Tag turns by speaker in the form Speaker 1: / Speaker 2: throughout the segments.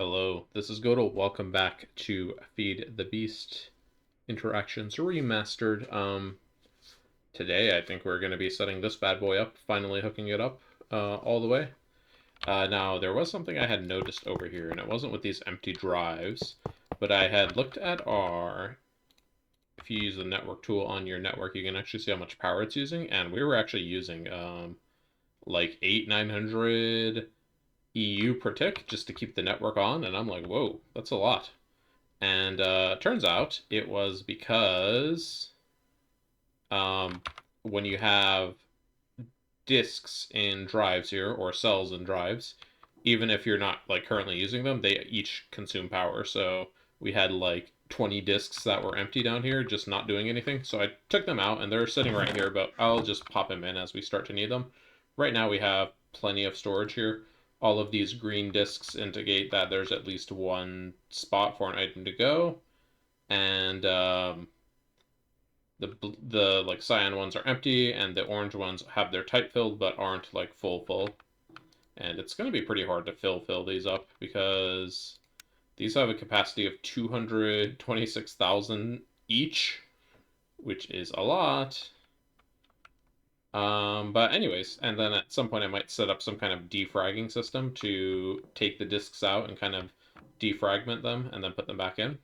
Speaker 1: Hello, this is Godel. Welcome back to Feed the Beast Interactions Remastered. Today I think we're going to be setting this bad boy up, finally hooking it up all the way. Now, there was something I had noticed over here, and it wasn't with these empty drives, but I had looked at if you use the network tool on your network, you can actually see how much power it's using, and we were actually using like 900 EU per tick just to keep the network on, and I'm like, whoa, that's a lot. And turns out it was because when you have disks in drives here, or cells in drives, even if you're not like currently using them, they each consume power. So we had like 20 disks that were empty down here, just not doing anything. So I took them out, and they're sitting right here, but I'll just pop them in as we start to need them. Right now we have plenty of storage here. All of these green disks indicate that there's at least one spot for an item to go, and the like cyan ones are empty, and the orange ones have their type filled but aren't like full. And it's going to be pretty hard to fill these up because these have a capacity of 226,000 each, which is a lot. But anyways, and then at some point I might set up some kind of defragging system to take the disks out and kind of defragment them and then put them back in.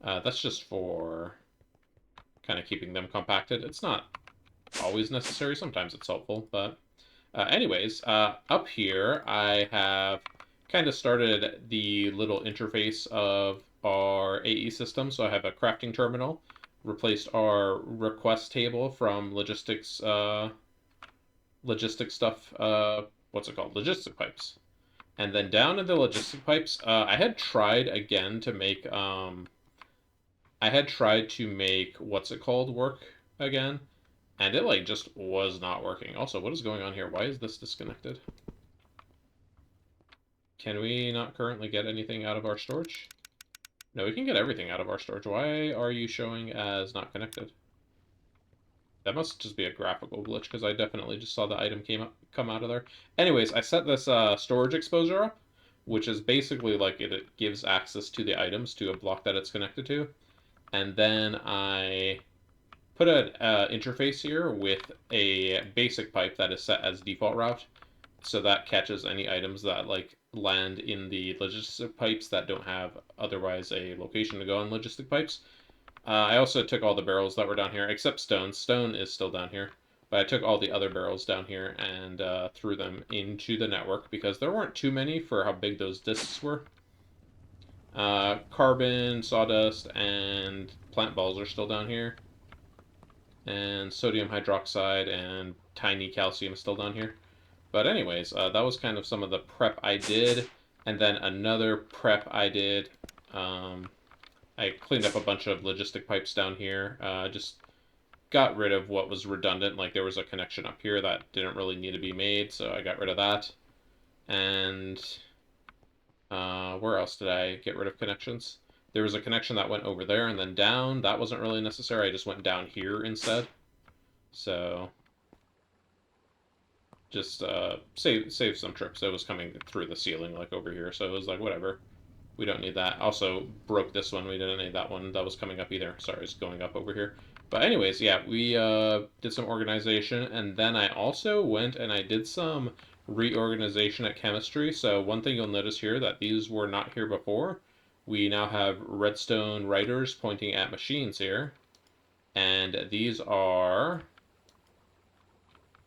Speaker 1: That's just for kind of keeping them compacted. It's not always necessary. Sometimes it's helpful, but anyways, up here I have kind of started the little interface of our AE system. So I have a crafting terminal, replaced our request table from logistics stuff. What's it called? Logistic pipes. And then down in the logistic pipes, I had tried again to make what's it called work again, and it like just was not working. Also, what is going on here? Why is this disconnected? Can we not currently get anything out of our storage? No, we can get everything out of our storage. Why are you showing as not connected? That must just be a graphical glitch, because I definitely just saw the item come out of there. Anyways, I set this storage exposure up, which is basically like it gives access to the items to a block that it's connected to. And then I put an interface here with a basic pipe that is set as default route, so that catches any items that like land in the logistic pipes that don't have otherwise a location to go on logistic pipes. I also took all the barrels that were down here, except Stone. Stone is still down here, but I took all the other barrels down here and threw them into the network because there weren't too many for how big those discs were. Carbon, sawdust, and plant balls are still down here. And sodium hydroxide and tiny calcium is still down here. But anyways, that was kind of some of the prep I did. And then another prep I did, I cleaned up a bunch of logistic pipes down here. Just got rid of what was redundant. Like there was a connection up here that didn't really need to be made, so I got rid of that. And where else did I get rid of connections? There was a connection that went over there and then down. That wasn't really necessary. I just went down here instead. So just save some trips. It was coming through the ceiling like over here, so it was like whatever. We don't need that. Also broke this one. We didn't need that one that was coming up either. Sorry, it's going up over here. But anyways, yeah, we did some organization, and then I also went and I did some reorganization at chemistry. So one thing you'll notice here that these were not here before. We now have redstone writers pointing at machines here, and these are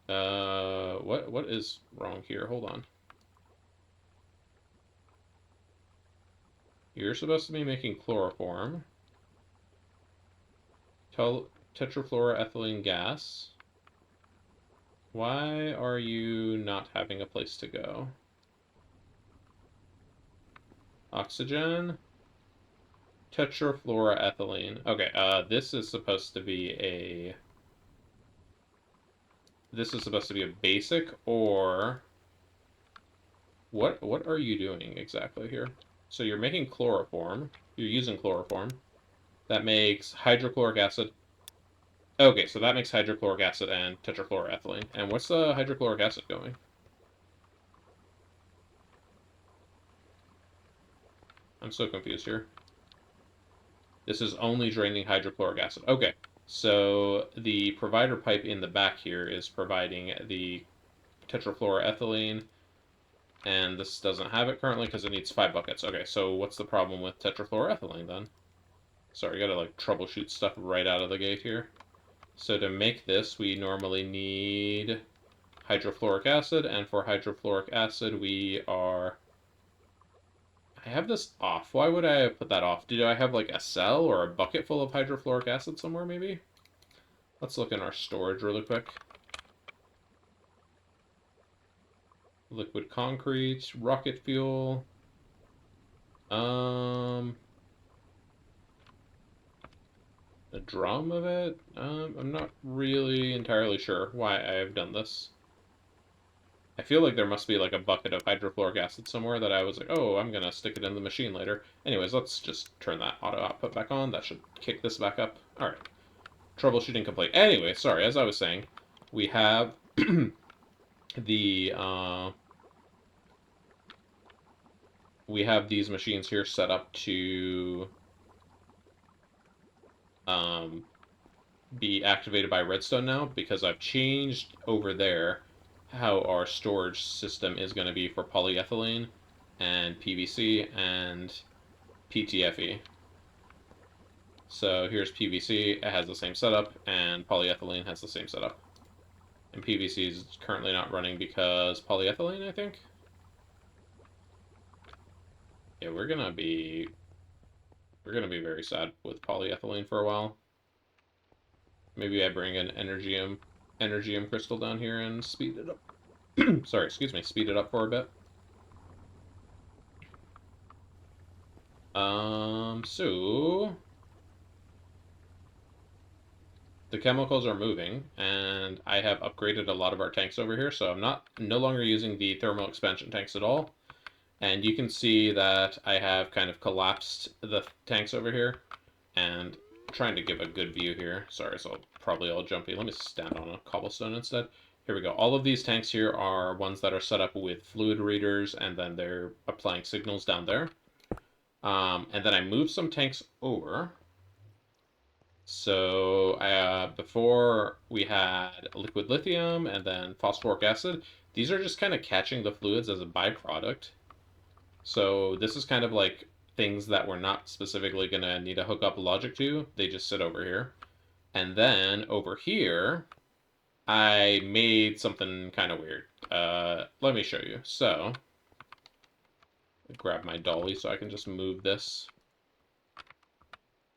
Speaker 1: what is wrong here? Hold on. You're supposed to be making chloroform, tetrafluoroethylene gas. Why are you not having a place to go? Oxygen, tetrafluoroethylene. Okay, this is supposed to be a basic, or what are you doing exactly here? So you're making chloroform. You're using chloroform. That makes hydrochloric acid. Okay, so that makes hydrochloric acid and tetrafluoroethylene. And what's the hydrochloric acid going? I'm so confused here. This is only draining hydrochloric acid. Okay, so the provider pipe in the back here is providing the tetrafluoroethylene, and this doesn't have it currently because it needs 5 buckets. Okay, so what's the problem with tetrafluoroethylene then? Sorry, I gotta like troubleshoot stuff right out of the gate here. So to make this, we normally need hydrofluoric acid, and for hydrofluoric acid, we are... I have this off. Why would I put that off? Do I have like a cell or a bucket full of hydrofluoric acid somewhere, maybe? Let's look in our storage really quick. Liquid concrete, rocket fuel. A drum of it? I'm not really entirely sure why I've done this. I feel like there must be like a bucket of hydrofluoric acid somewhere that I was like, oh, I'm gonna stick it in the machine later. Anyways, let's just turn that auto output back on. That should kick this back up. All right. Troubleshooting complete. Anyway, sorry, as I was saying, we have the we have these machines here set up to be activated by redstone now because I've changed over there how our storage system is going to be for polyethylene and PVC and PTFE. So here's PVC, it has the same setup, and polyethylene has the same setup. And PVC is currently not running because polyethylene, I think? Yeah, we're gonna be very sad with polyethylene for a while. Maybe I bring an energium crystal down here and speed it up. Sorry, excuse me, speed it up for a bit. So the chemicals are moving, and I have upgraded a lot of our tanks over here, so I'm no longer using the thermal expansion tanks at all. And you can see that I have kind of collapsed the tanks over here, and I'm trying to give a good view here. Sorry, so I'll probably all jumpy. Let me stand on a cobblestone instead. Here we go. All of these tanks here are ones that are set up with fluid readers, and then they're applying signals down there. And then I moved some tanks over. So before we had liquid lithium and then phosphoric acid. These are just kind of catching the fluids as a byproduct. So this is kind of like things that we're not specifically going to need to hook up logic to. They just sit over here. And then over here, I made something kind of weird. Let me show you. So, grab my dolly so I can just move this.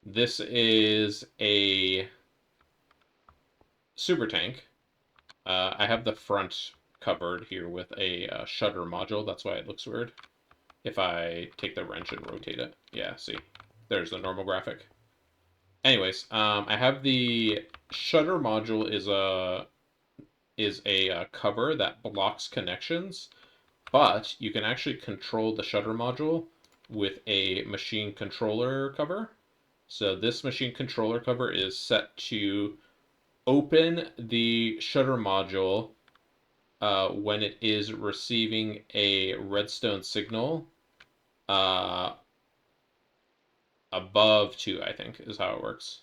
Speaker 1: This is a super tank. I have the front covered here with a shutter module. That's why it looks weird. If I take the wrench and rotate it. Yeah, see. There's the normal graphic. Anyways, I have the shutter module is a cover that blocks connections, but you can actually control the shutter module with a machine controller cover. So this machine controller cover is set to open the shutter module when it is receiving a redstone signal above 2, I think, is how it works.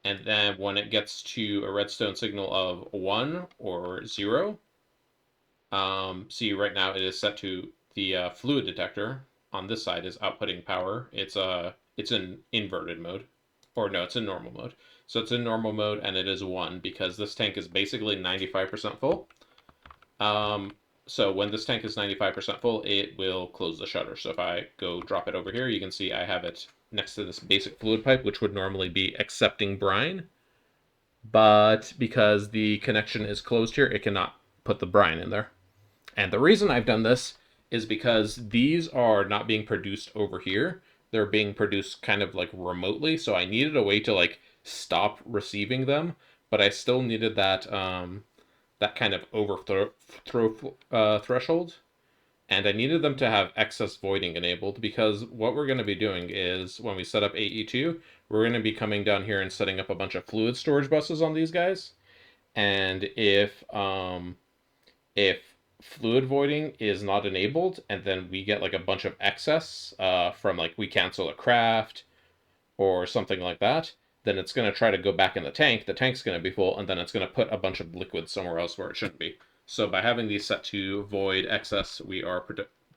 Speaker 1: And then when it gets to a redstone signal of 1 or 0, see right now it is set to the fluid detector on this side is outputting power. It's in inverted mode. Or no, it's in normal mode. So it's in normal mode and it is 1 because this tank is basically 95% full. So when this tank is 95% full, it will close the shutter. So if I go drop it over here, you can see I have it next to this basic fluid pipe, which would normally be accepting brine. But because the connection is closed here, it cannot put the brine in there. And the reason I've done this is because these are not being produced over here. They're being produced kind of like remotely. So I needed a way to like stop receiving them, but I still needed that that kind of overthrow threshold. And I needed them to have excess voiding enabled because what we're going to be doing is when we set up AE2, we're going to be coming down here and setting up a bunch of fluid storage buses on these guys. And if fluid voiding is not enabled, and then we get like a bunch of excess from like we cancel a craft or something like that, then it's going to try to go back in the tank. The tank's going to be full, and then it's going to put a bunch of liquid somewhere else where it shouldn't be. So by having these set to void excess, we are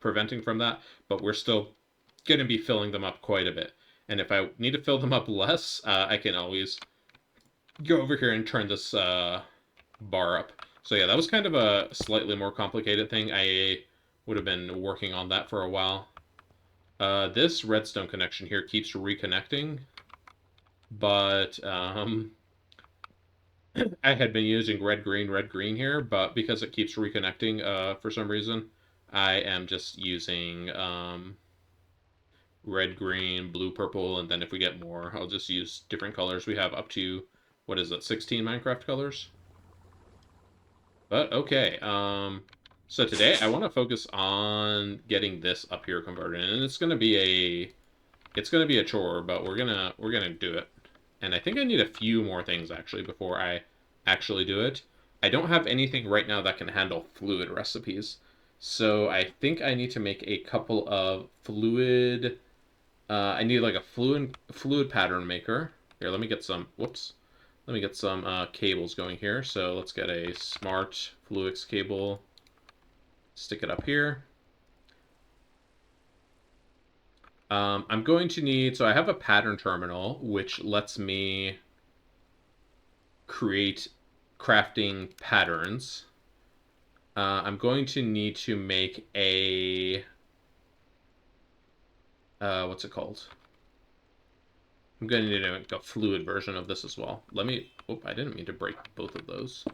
Speaker 1: preventing from that, but we're still going to be filling them up quite a bit. And if I need to fill them up less, I can always go over here and turn this bar up. So yeah, that was kind of a slightly more complicated thing. I would have been working on that for a while. This redstone connection here keeps reconnecting, but I had been using red, green here, but because it keeps reconnecting for some reason, I am just using red, green, blue, purple, and then if we get more, I'll just use different colors. We have up to, what is it, 16 Minecraft colors? But okay, so today I want to focus on getting this up here converted, and it's gonna be a chore, but we're gonna do it. And I think I need a few more things actually before I actually do it. I don't have anything right now that can handle fluid recipes, so I think I need to make a couple of fluid. I need like a fluid pattern maker. Here, let me get some. Whoops. Let me get some cables going here. So let's get a smart Fluix cable. Stick it up here. I'm going to need, so I have a pattern terminal, which lets me create crafting patterns. I'm going to need to make a, what's it called? I'm going to need to make a fluid version of this as well. Let me, I didn't mean to break both of those.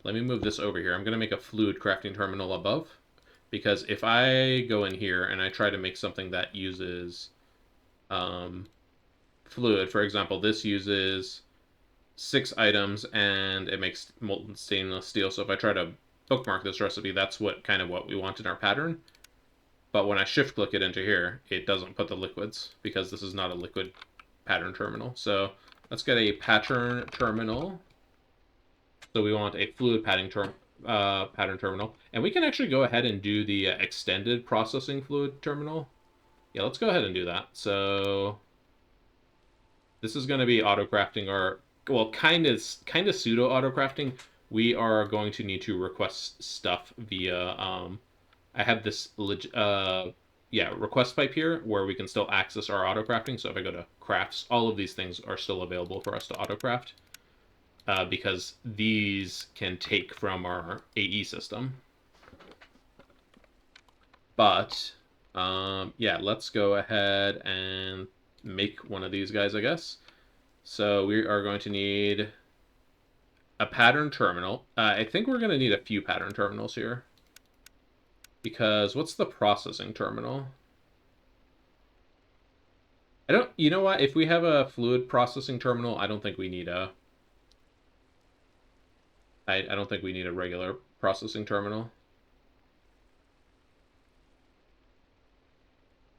Speaker 1: Let me move this over here. I'm going to make a fluid crafting terminal above, because if I go in here and I try to make something that uses fluid, for example, this uses 6 items and it makes molten stainless steel. So if I try to bookmark this recipe, that's what we want in our pattern. But when I shift click it into here, it doesn't put the liquids because this is not a liquid pattern terminal. So let's get a pattern terminal. So we want a fluid pattern terminal. And we can actually go ahead and do the extended processing fluid terminal. Yeah, let's go ahead and do that. So this is going to be auto crafting, or well, kind of pseudo auto crafting. We are going to need to request stuff via I have this request pipe here where we can still access our auto crafting. So if I go to crafts, all of these things are still available for us to auto craft because these can take from our AE system. But yeah, let's go ahead and make one of these guys, I guess. So we are going to need a pattern terminal. I think we're going to need a few pattern terminals here. Because what's the processing terminal? You know what? If we have a fluid processing terminal, I don't think we need a, I don't think we need a regular processing terminal.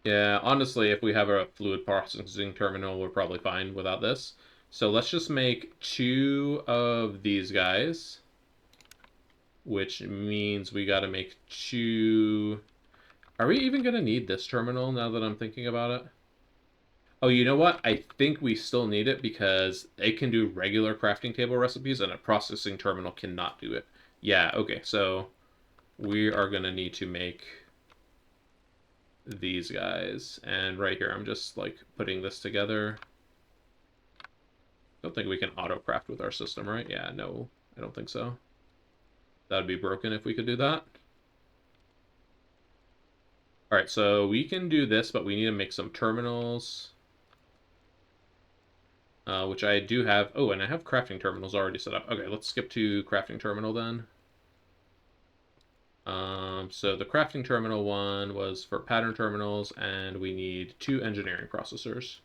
Speaker 1: Yeah, honestly, if we have a fluid processing terminal, we're probably fine without this. So let's just make 2 of these guys, which means we got to make 2. Are we even going to need this terminal now that I'm thinking about it? Oh, you know what? I think we still need it because it can do regular crafting table recipes and a processing terminal cannot do it. Yeah, okay, so we are going to need to make these guys. And right here, I'm just like putting this together. Don't think we can auto craft with our system, right? Yeah, no, I don't think so. That would be broken if we could do that. All right, so we can do this, but we need to make some terminals. Which I do have. Oh, and I have crafting terminals already set up. Okay, let's skip to crafting terminal then. So the crafting terminal one was for pattern terminals, and we need 2 engineering processors.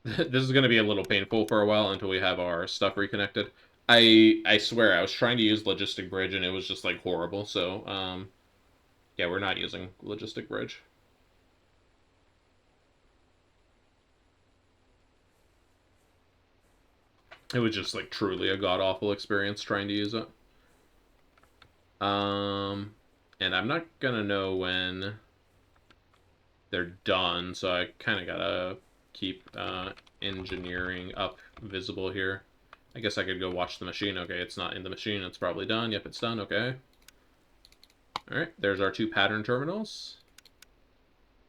Speaker 1: This is going to be a little painful for a while until we have our stuff reconnected. I swear, I was trying to use Logistic Bridge, and it was just, like, horrible. So, yeah, we're not using Logistic Bridge. It was just, like, truly a god-awful experience trying to use it. And I'm not gonna know when they're done, so I kind of gotta keep engineering up visible here. I guess I could go watch the machine. Okay, it's not in the machine. It's probably done. Yep, it's done. Okay. All right, there's our two pattern terminals.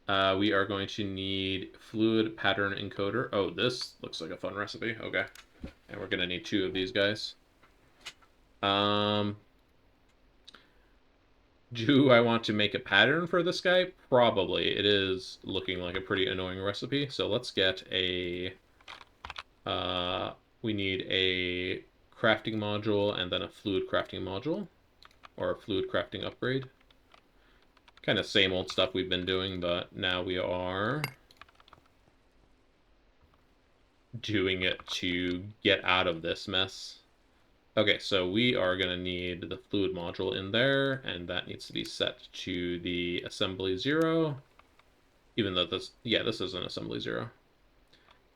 Speaker 1: We are going to need fluid pattern encoder. Oh, this looks like a fun recipe. Okay. And we're going to need two of these guys. Do I want to make a pattern for this guy? Probably. It is looking like a pretty annoying recipe. So let's get a... we need a crafting module and then a fluid crafting module. Or a fluid crafting upgrade. Kind of same old stuff we've been doing, but now we are doing it to get out of this mess. Okay, so we are going to need the fluid module in there, and that needs to be set to the assembly 0. Even though this, yeah, this is an assembly 0.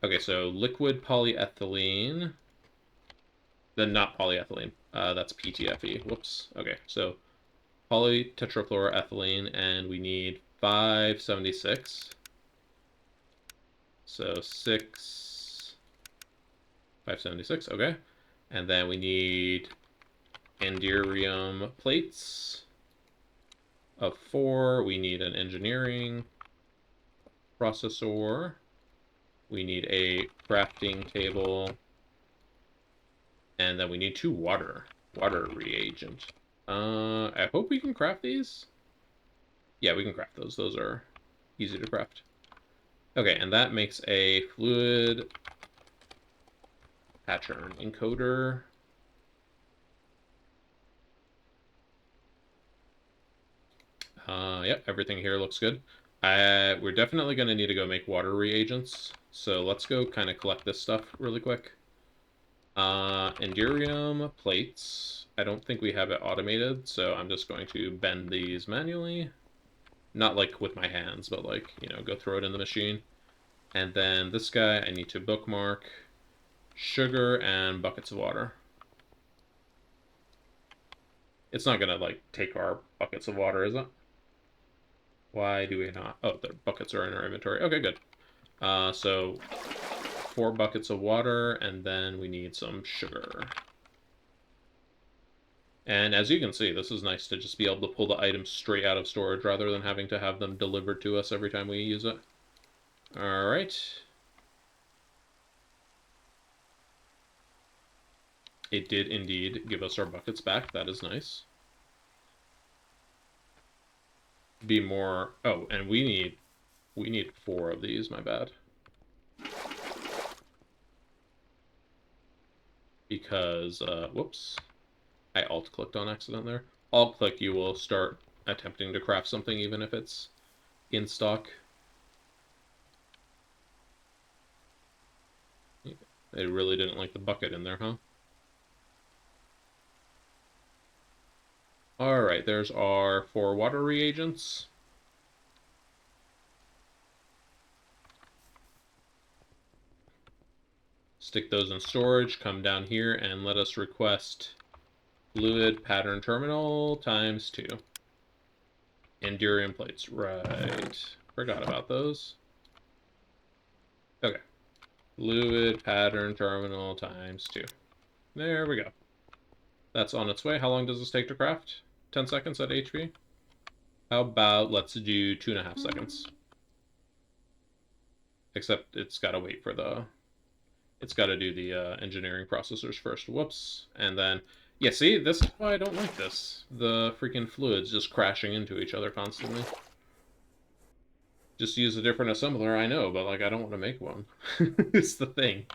Speaker 1: Okay, so liquid polyethylene. Then not polyethylene. That's PTFE. Whoops. Okay, so polytetrafluoroethylene, and we need 576. So 576, okay. And then we need enderium plates of 4. We need an engineering processor. We need a crafting table. And then we need 2 water reagent. I hope we can craft these. Yeah, we can craft those. Those are easy to craft. Okay, and that makes a fluid pattern encoder. Yep, everything here looks good. We're definitely going to need to go make water reagents. So let's go kind of collect this stuff really quick. Enderium plates. I don't think we have it automated, so I'm just going to bend these manually. Not like with my hands, but like, you know, go throw it in the machine. And then this guy, I need to bookmark sugar and buckets of water. It's not gonna like take our buckets of water, is it? Why do we not? Oh, the buckets are in our inventory. Okay, good. So 4 buckets of water, and then we need some sugar. And as you can see, this is nice to just be able to pull the items straight out of storage rather than having to have them delivered to us every time we use it. All right. It did indeed give us our buckets back. That is nice. Be more... Oh, and we need 4 of these, my bad. Because, whoops. I alt-clicked on accident there. Alt-click, you will start attempting to craft something even if it's in stock. They really didn't like the bucket in there, huh? Alright, there's our 4 water reagents. Stick those in storage, come down here, and let us request fluid pattern terminal times 2. Enderium plates, right. Forgot about those. Okay. Fluid pattern terminal times 2. There we go. That's on its way. How long does this take to craft? 10 seconds at HP? How about let's do 2.5 seconds? Except it's got to wait for the... It's got to do the engineering processors first. Whoops. And then... Yeah, see? This is why I don't like this. The freaking fluids just crashing into each other constantly. Just use a different assembler, I know, but, like, I don't want to make one. It's the thing.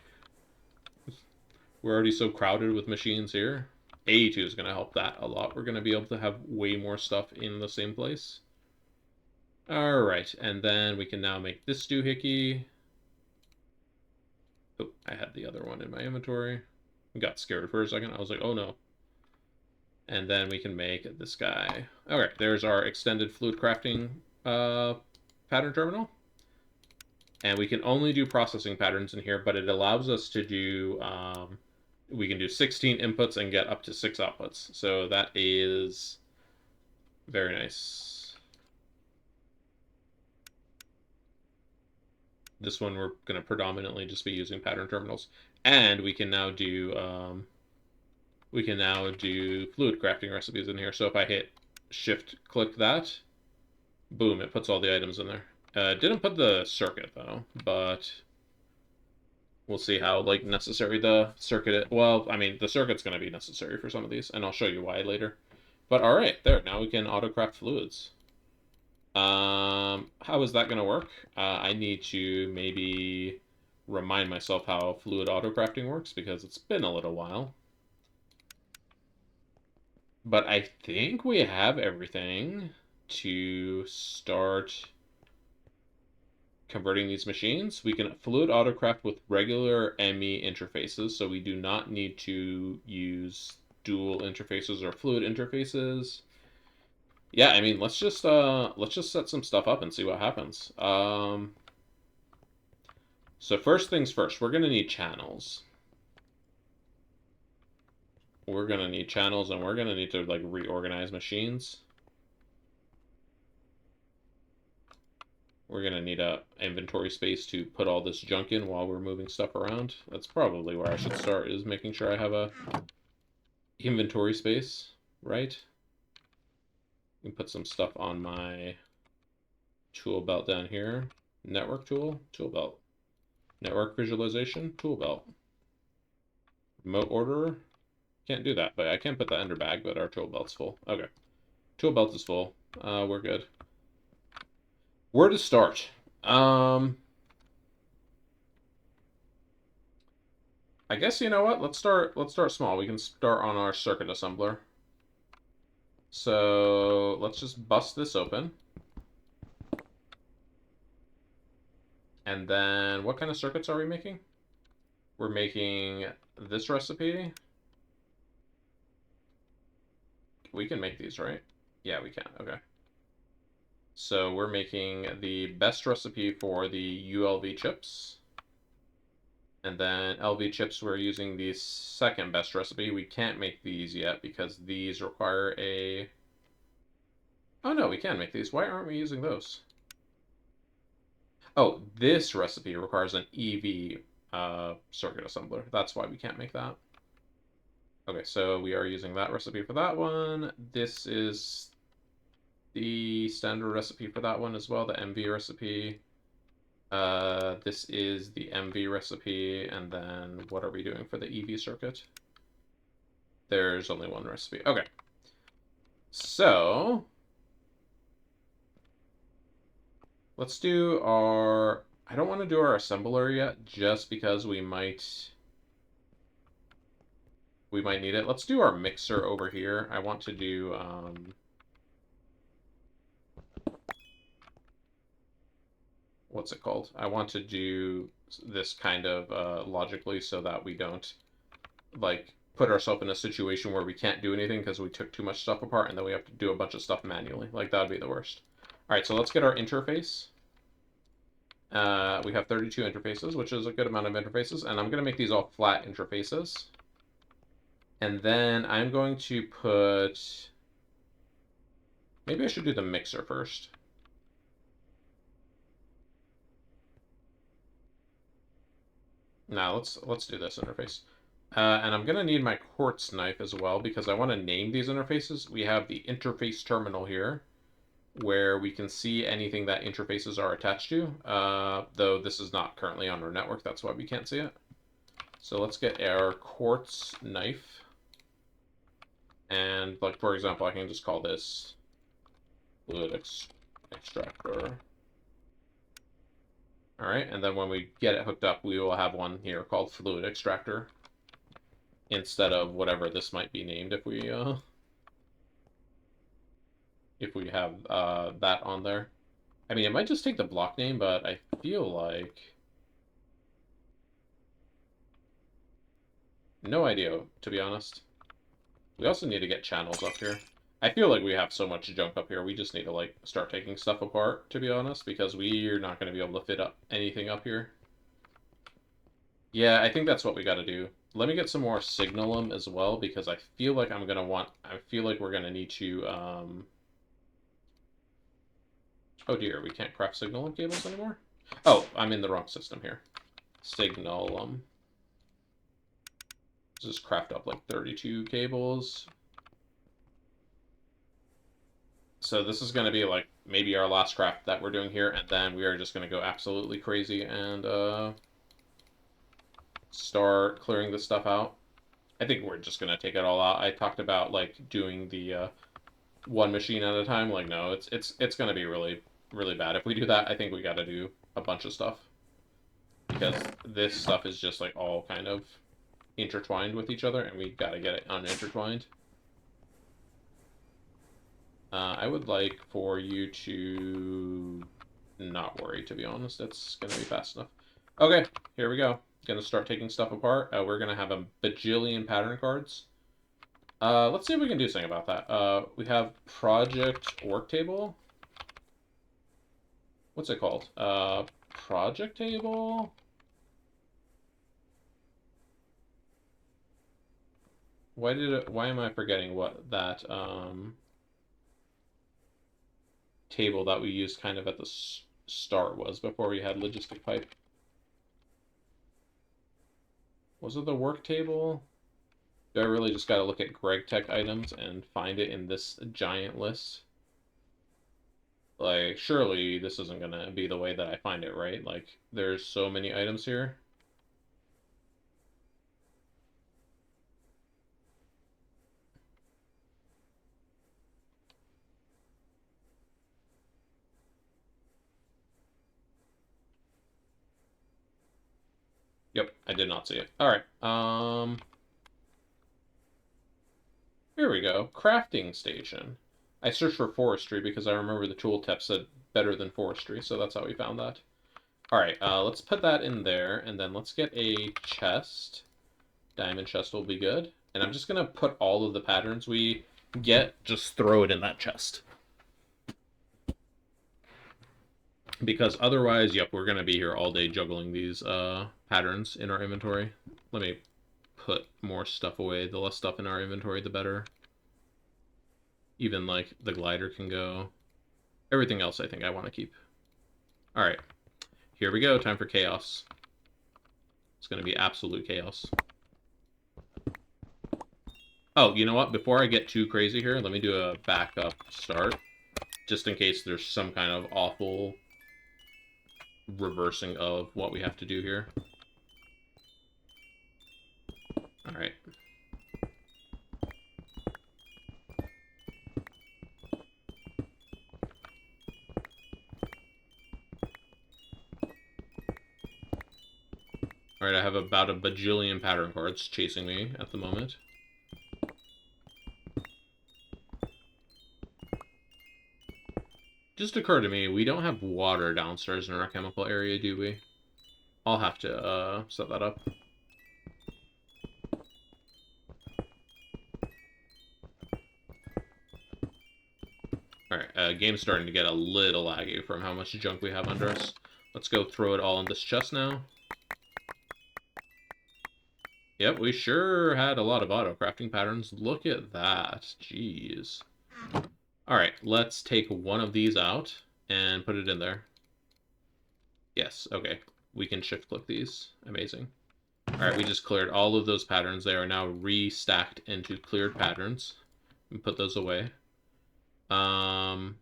Speaker 1: We're already so crowded with machines here. AE2 is going to help that a lot. We're going to be able to have way more stuff in the same place. Alright, and then we can now make this doohickey. Oh, I had the other one in my inventory. I got scared for a second. I was like, oh no. And then we can make this guy. Okay, there's our extended fluid crafting pattern terminal. And we can only do processing patterns in here, but it allows us to do... we can do 16 inputs and get up to 6 outputs. So that is Very nice. This one we're going to predominantly just be using pattern terminals. And we can now do fluid crafting recipes in here. So if I hit shift click that, boom, it puts all the items in there. Didn't put the circuit though, but we'll see how like necessary the circuit is. Well, I mean, the circuit's going to be necessary for some of these, and I'll show you why later. But all right, there. Now we can autocraft fluids. How is that going to work? I need to maybe remind myself how fluid autocrafting works because it's been a little while. But I think we have everything to start converting these machines. We can fluid autocraft with regular ME interfaces, so we do not need to use dual interfaces or fluid interfaces. Yeah, I mean, let's just set some stuff up and see what happens. So first things first, we're gonna need channels. We're gonna need channels, and we're gonna need to like reorganize machines. We're gonna need a inventory space to put all this junk in while we're moving stuff around. That's probably where I should start, is making sure I have a inventory space, right? And put some stuff on my tool belt down here. Network tool, tool belt. Network visualization, tool belt. Remote order, can't do that, but I can put the ender bag, but our tool belt's full. Okay, tool belt is full. We're good. Where to start? I guess you know what? Let's start small. We can start on our circuit assembler. So let's just bust this open. And then what kind of circuits are we making? We're making this recipe. We can make these, right? Yeah, we can. Okay. So we're making the best recipe for the ULV chips. And then LV chips, we're using the second best recipe. We can't make these yet because these require a... Oh no, we can make these. Why aren't we using those? Oh, this recipe requires an EV circuit assembler. That's why we can't make that. Okay, so we are using that recipe for that one. This is the standard recipe for that one as well, the MV recipe. This is the MV recipe, and then what are we doing for the EV circuit? There's only one recipe. Okay. So let's do our... I don't want to do our assembler yet, just because we might need it. Let's do our mixer over here. I want to do what's it called? I want to do this kind of logically so that we don't like put ourselves in a situation where we can't do anything because we took too much stuff apart and then we have to do a bunch of stuff manually. Like, that would be the worst. All right, so let's get our interface. We have 32 interfaces, which is a good amount of interfaces, and I'm going to make these all flat interfaces. And then I'm going to put... Maybe I should do the mixer first. Now let's do this interface. And I'm going to need my quartz knife as well because I want to name these interfaces. We have the interface terminal here, where we can see anything that interfaces are attached to, though this is not currently on our network, that's why we can't see it. So let's get our quartz knife. And, like, for example, I can just call this fluid extractor. All right, and then when we get it hooked up, we will have one here called fluid extractor instead of whatever this might be named if we have that on there. I mean, it might just take the block name, but I feel like... No idea, to be honest. We also need to get channels up here. I feel like we have so much junk up here, we just need to, like, start taking stuff apart, to be honest, because we're not going to be able to fit up anything up here. Yeah, I think that's what we got to do. Let me get some more signalum as well, because I feel like we're going to need to, Oh dear, we can't craft signal cables anymore? Oh, I'm in the wrong system here. Signal, just craft up like 32 cables. So this is going to be like maybe our last craft that we're doing here, and then we are just going to go absolutely crazy and start clearing this stuff out. I think we're just going to take it all out. I talked about like doing the one machine at a time. Like no, it's going to be really bad. If we do that, I think we got to do a bunch of stuff because this stuff is just like all kind of intertwined with each other, and we got to get it unintertwined. I would like for you to not worry, to be honest. It's going to be fast enough. Okay, here we go. Going to start taking stuff apart. We're going to have a bajillion pattern cards. Let's see if we can do something about that. We have project work table. What's it called? Project table? Why am I forgetting what that, table that we used kind of at the start was before we had logistic pipe? Was it the work table? Do I really just got to look at Greg Tech items and find it in this giant list? Like, surely this isn't going to be the way that I find it, right? Like, there's so many items here. Yep, I did not see it. All right. Here we go. Crafting station. I searched for forestry because I remember the tooltip said better than forestry, so that's how we found that. All right, let's put that in there, and then let's get a chest. Diamond chest will be good. And I'm just going to put all of the patterns we get, just throw it in that chest. Because otherwise, yep, we're going to be here all day juggling these patterns in our inventory. Let me put more stuff away. The less stuff in our inventory, the better. Even like the glider can go. Everything else I think I want to keep. All right, here we go. Time for chaos. It's going to be absolute chaos. Oh, you know what? Before I get too crazy here, let me do a backup start. Just in case there's some kind of awful reversing of what we have to do here. All right. All right, I have about a bajillion pattern cards chasing me at the moment. Just occurred to me, we don't have water downstairs in our chemical area, do we? I'll have to set that up. Alright, game's starting to get a little laggy from how much junk we have under us. Let's go throw it all in this chest now. Yep, we sure had a lot of auto crafting patterns. Look at that. Jeez. Alright, let's take one of these out and put it in there. Yes, okay. We can shift click these. Amazing. Alright, we just cleared all of those patterns. They are now restacked into cleared patterns. And put those away. Item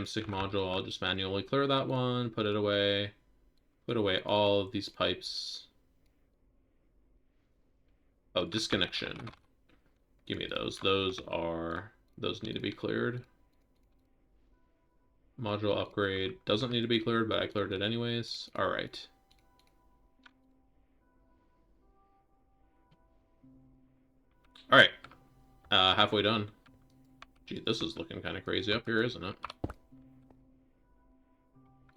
Speaker 1: stick module, I'll just manually clear that one, put it away. Put away all of these pipes. Oh, disconnection. Give me those. Those need to be cleared. Module upgrade doesn't need to be cleared, but I cleared it anyways. All right. All right. Halfway done. Gee, this is looking kind of crazy up here, isn't it?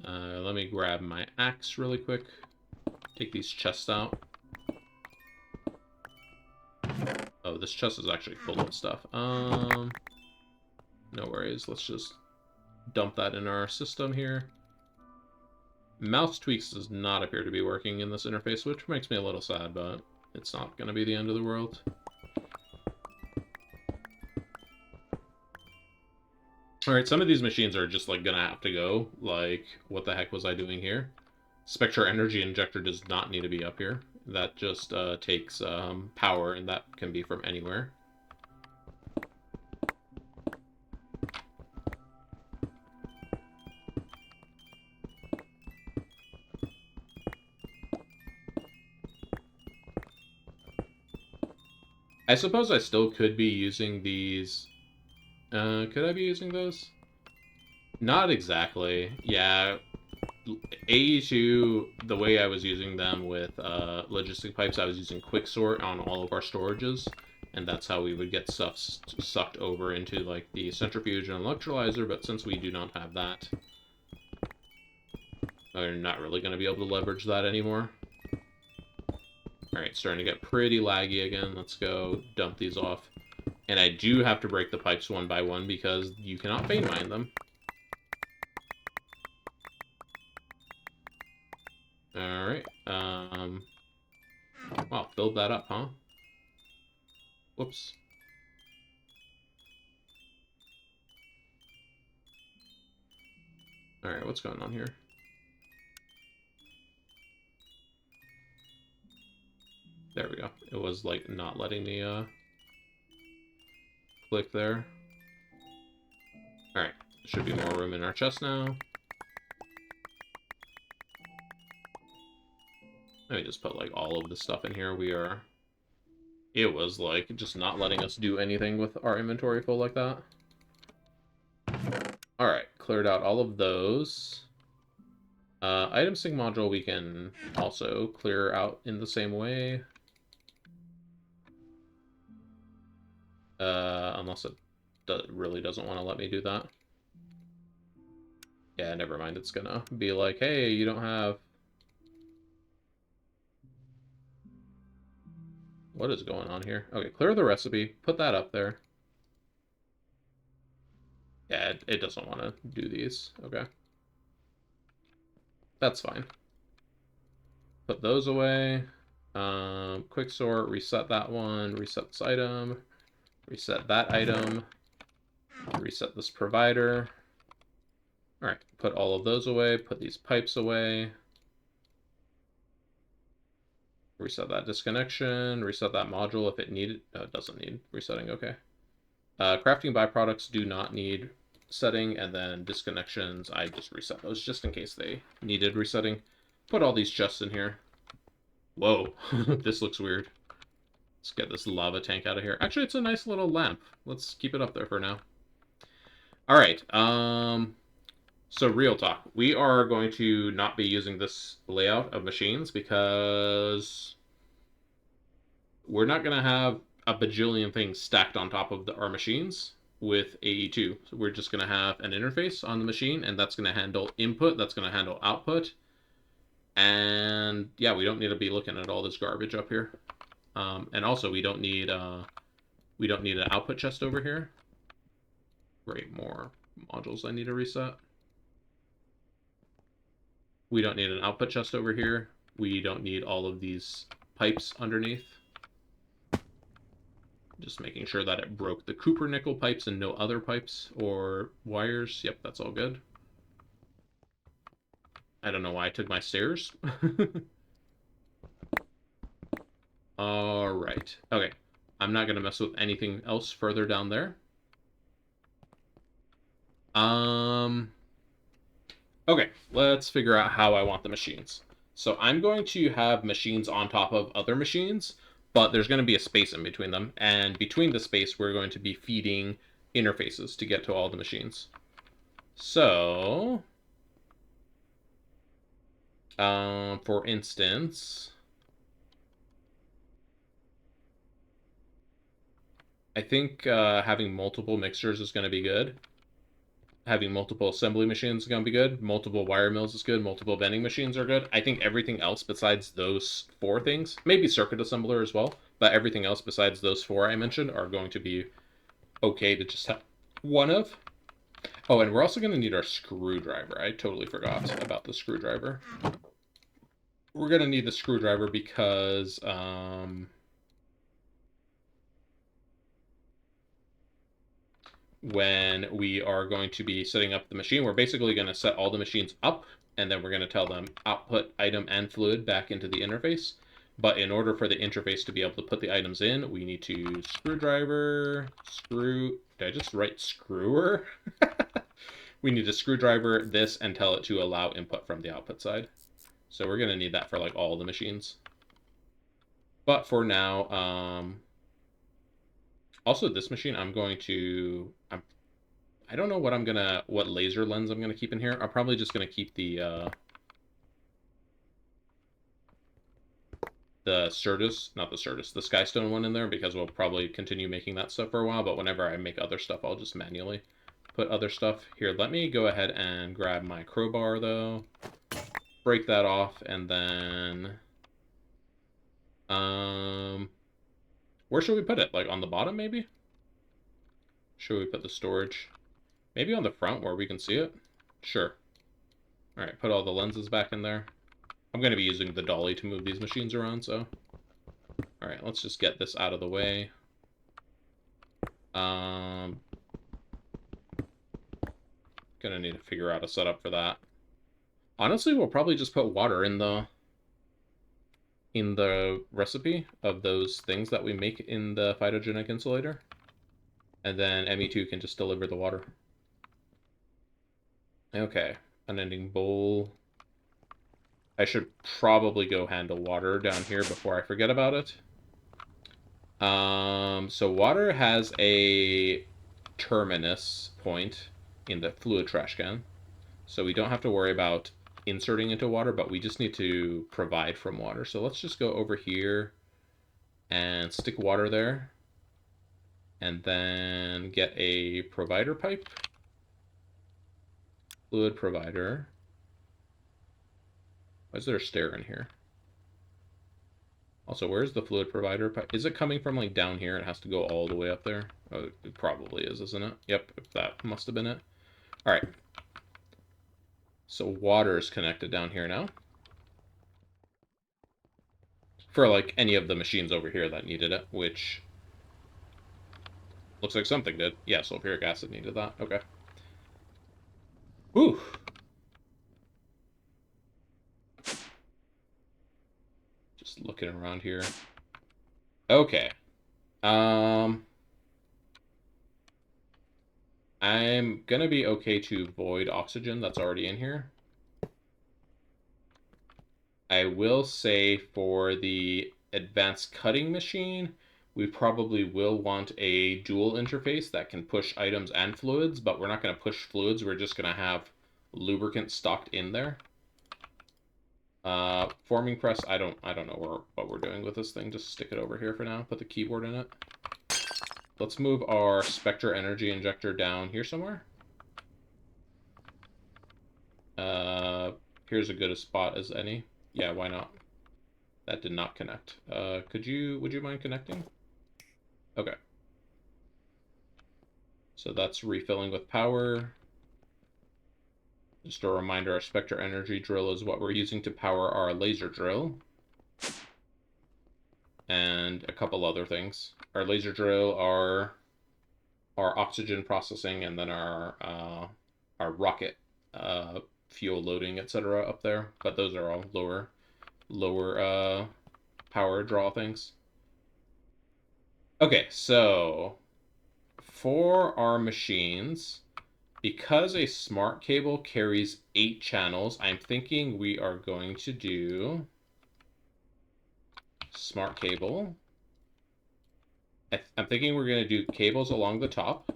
Speaker 1: Let me grab my axe really quick. Take these chests out. Oh, this chest is actually full of stuff. No worries. Let's just dump that in our system here. Mouse tweaks does not appear to be working in this interface, which makes me a little sad, but it's not going to be the end of the world. Alright, some of these machines are just, like, gonna have to go. Like, what the heck was I doing here? Spectre Energy Injector does not need to be up here. That just takes power, and that can be from anywhere. I suppose I still could be using these. Could I be using those? Not exactly. Yeah. AE2, the way I was using them with logistic pipes, I was using quicksort on all of our storages, and that's how we would get stuff sucked over into like the centrifuge and electrolyzer. But since we do not have that, we're not really going to be able to leverage that anymore. Alright, starting to get pretty laggy again. Let's go dump these off. And I do have to break the pipes one by one because you cannot vein mine them. Alright, wow, build that up, huh? Whoops. Alright, what's going on here? There we go. It was, like, not letting me, click there. Alright, should be more room in our chest now. Let me just put, like, all of the stuff in here. It was, like, just not letting us do anything with our inventory full like that. Alright, cleared out all of those. Item sync module we can also clear out in the same way. Unless it really doesn't want to let me do that. Yeah, never mind. It's gonna be like, hey, you don't have... What is going on here? Okay, clear the recipe. Put that up there. Yeah, it doesn't want to do these. Okay. That's fine. Put those away. Quick sort, reset that one, reset this item, reset that item, reset this provider. Alright, put all of those away, put these pipes away. Reset that disconnection, reset that module if it needed. No, it doesn't need resetting, okay. Crafting byproducts do not need setting, and then disconnections, I just reset those just in case they needed resetting. Put all these chests in here. Whoa, this looks weird. Let's get this lava tank out of here. Actually, it's a nice little lamp. Let's keep it up there for now. All right, so real talk. We are going to not be using this layout of machines because we're not going to have a bajillion things stacked on top of our machines with AE2. So we're just going to have an interface on the machine, and that's going to handle input, that's going to handle output. And yeah, we don't need to be looking at all this garbage up here. And also, we don't need an output chest over here. Great, more modules I need to reset. We don't need an output chest over here. We don't need all of these pipes underneath. Just making sure that it broke the Cooper nickel pipes and no other pipes or wires. Yep, that's all good. I don't know why I took my stairs. Alright. Okay. I'm not going to mess with anything else further down there. Okay, let's figure out how I want the machines. So I'm going to have machines on top of other machines, but there's going to be a space in between them. And between the space, we're going to be feeding interfaces to get to all the machines. So, for instance, I think having multiple mixers is going to be good. Having multiple assembly machines is going to be good. Multiple wire mills is good. Multiple vending machines are good. I think everything else besides those 4 things, maybe circuit assembler as well, but everything else besides those 4 I mentioned are going to be okay to just have one of. Oh, and we're also going to need our screwdriver. I totally forgot about the screwdriver. We're going to need the screwdriver because... when we are going to be setting up the machine. We're basically going to set all the machines up, and then we're going to tell them output item and fluid back into the interface. But in order for the interface to be able to put the items in, we need to screwdriver, did I just write screwer? We need to screwdriver this and tell it to allow input from the output side. So we're going to need that for like all the machines. But for now, also this machine, I don't know what laser lens I'm gonna keep in here. I'm probably just gonna keep the the Skystone one in there because we'll probably continue making that stuff for a while. But whenever I make other stuff, I'll just manually put other stuff here. Let me go ahead and grab my crowbar though, break that off, and then where should we put it? Like on the bottom, maybe? Should we put the storage? Maybe on the front where we can see it? Sure. Alright, put all the lenses back in there. I'm going to be using the dolly to move these machines around, so... Alright, let's just get this out of the way. Gonna need to figure out a setup for that. Honestly, we'll probably just put water in the recipe of those things that we make in the phytogenic insulator. And then AE2 can just deliver the water. Okay, unending bowl. I should probably go handle water down here before I forget about it. So water has a terminus point in the fluid trash can. So we don't have to worry about inserting into water, but we just need to provide from water. So let's just go over here and stick water there. And then get a provider pipe. Fluid provider. Why is there a stair in here? Also, where's the fluid provider pipe? Is it coming from like down here? It has to go all the way up there. Oh, it probably is, isn't it? Yep, that must have been it. All right. So water is connected down here now. For like any of the machines over here that needed it, which looks like something did. Yeah, sulfuric acid needed that. Okay. Whew. Just looking around here. Okay. I'm gonna be okay to void oxygen that's already in here. I will say for the advanced cutting machine, we probably will want a dual interface that can push items and fluids, but we're not going to push fluids. We're just going to have lubricant stocked in there. Forming press, I don't know what we're doing with this thing. Just stick it over here for now. Put the keyboard in it. Let's move our Spectre energy injector down here somewhere. Here's a good a spot as any. Yeah, why not? That did not connect. Would you mind connecting? Okay. So that's refilling with power. Just a reminder, our Spectre energy drill is what we're using to power our laser drill. And a couple other things. Our laser drill, our oxygen processing, and then our rocket fuel loading, etc. up there. But those are all lower power draw things. Okay, so for our machines, because a smart cable carries 8 channels, I'm thinking we are going to do smart cable. I'm thinking we're going to do cables along the top,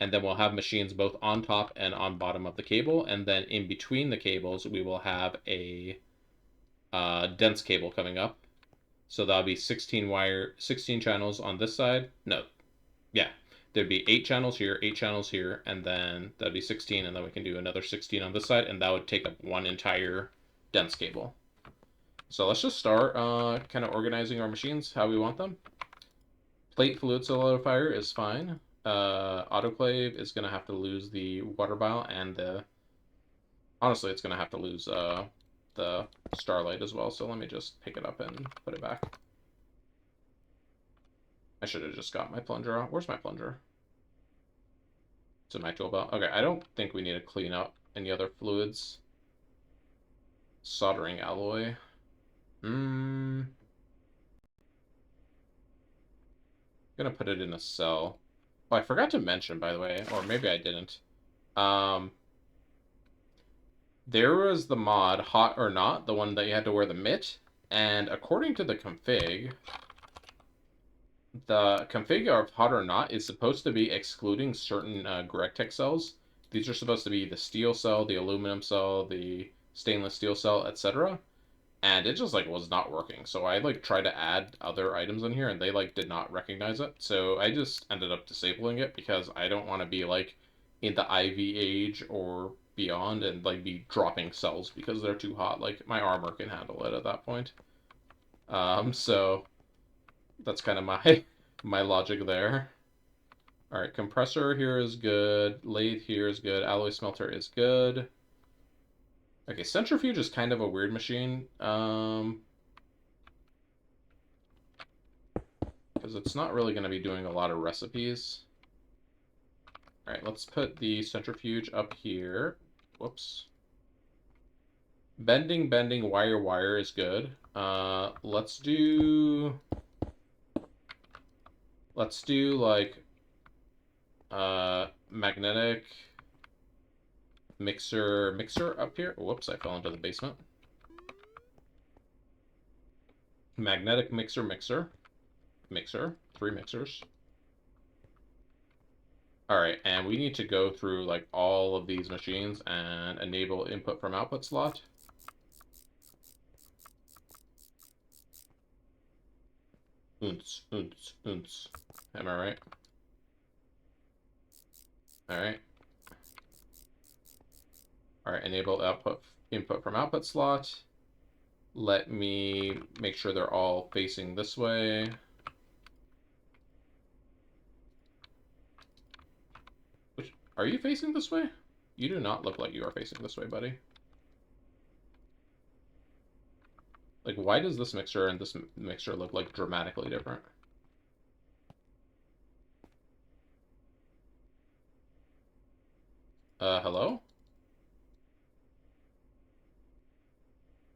Speaker 1: and then we'll have machines both on top and on bottom of the cable, and then in between the cables we will have a dense cable coming up. So that'll be 16 channels on this side. No, yeah, there'd be 8 channels here, 8 channels here, and then that'd be 16, and then we can do another 16 on this side, and that would take up one entire dense cable. So let's just start kind of organizing our machines how we want them. Plate fluid solidifier is fine. Autoclave is going to have to lose the water bile and honestly, it's going to have to lose the starlight as well. So let me just pick it up and put it back. I should have just got my plunger out. Where's my plunger? to my tool belt. Okay, I don't think we need to clean up any other fluids. Soldering alloy. Gonna put it in a cell. Oh, I forgot to mention, by the way, or maybe I didn't. Um, there was the mod Hot or Not, the one that you had to wear the mitt, and according to the config of Hot or Not is supposed to be excluding certain GregTech cells. These are supposed to be the steel cell, the aluminum cell, the stainless steel cell, etc. And it just like was not working. So I like tried to add other items in here and they like did not recognize it. So I just ended up disabling it because I don't want to be like in the IV age or beyond and like be dropping cells because they're too hot. Like my armor can handle it at that point. So that's kind of my my logic there. All right, compressor here is good. Lathe here is good. Alloy smelter is good. Okay, centrifuge is kind of a weird machine. Because it's not really going to be doing a lot of recipes. All right, let's put the centrifuge up here. Whoops. Bending, wire is good. Let's do like magnetic mixer up here. Whoops, I fell into the basement. Magnetic mixer. 3 mixers. All right, and we need to go through like all of these machines and enable input from output slot. Oons. Am I right? All right. All right, enable input from output slot. Let me make sure they're all facing this way. Are you facing this way? You do not look like you are facing this way, buddy. Like, why does this mixer and this mixer look like dramatically different? Hello?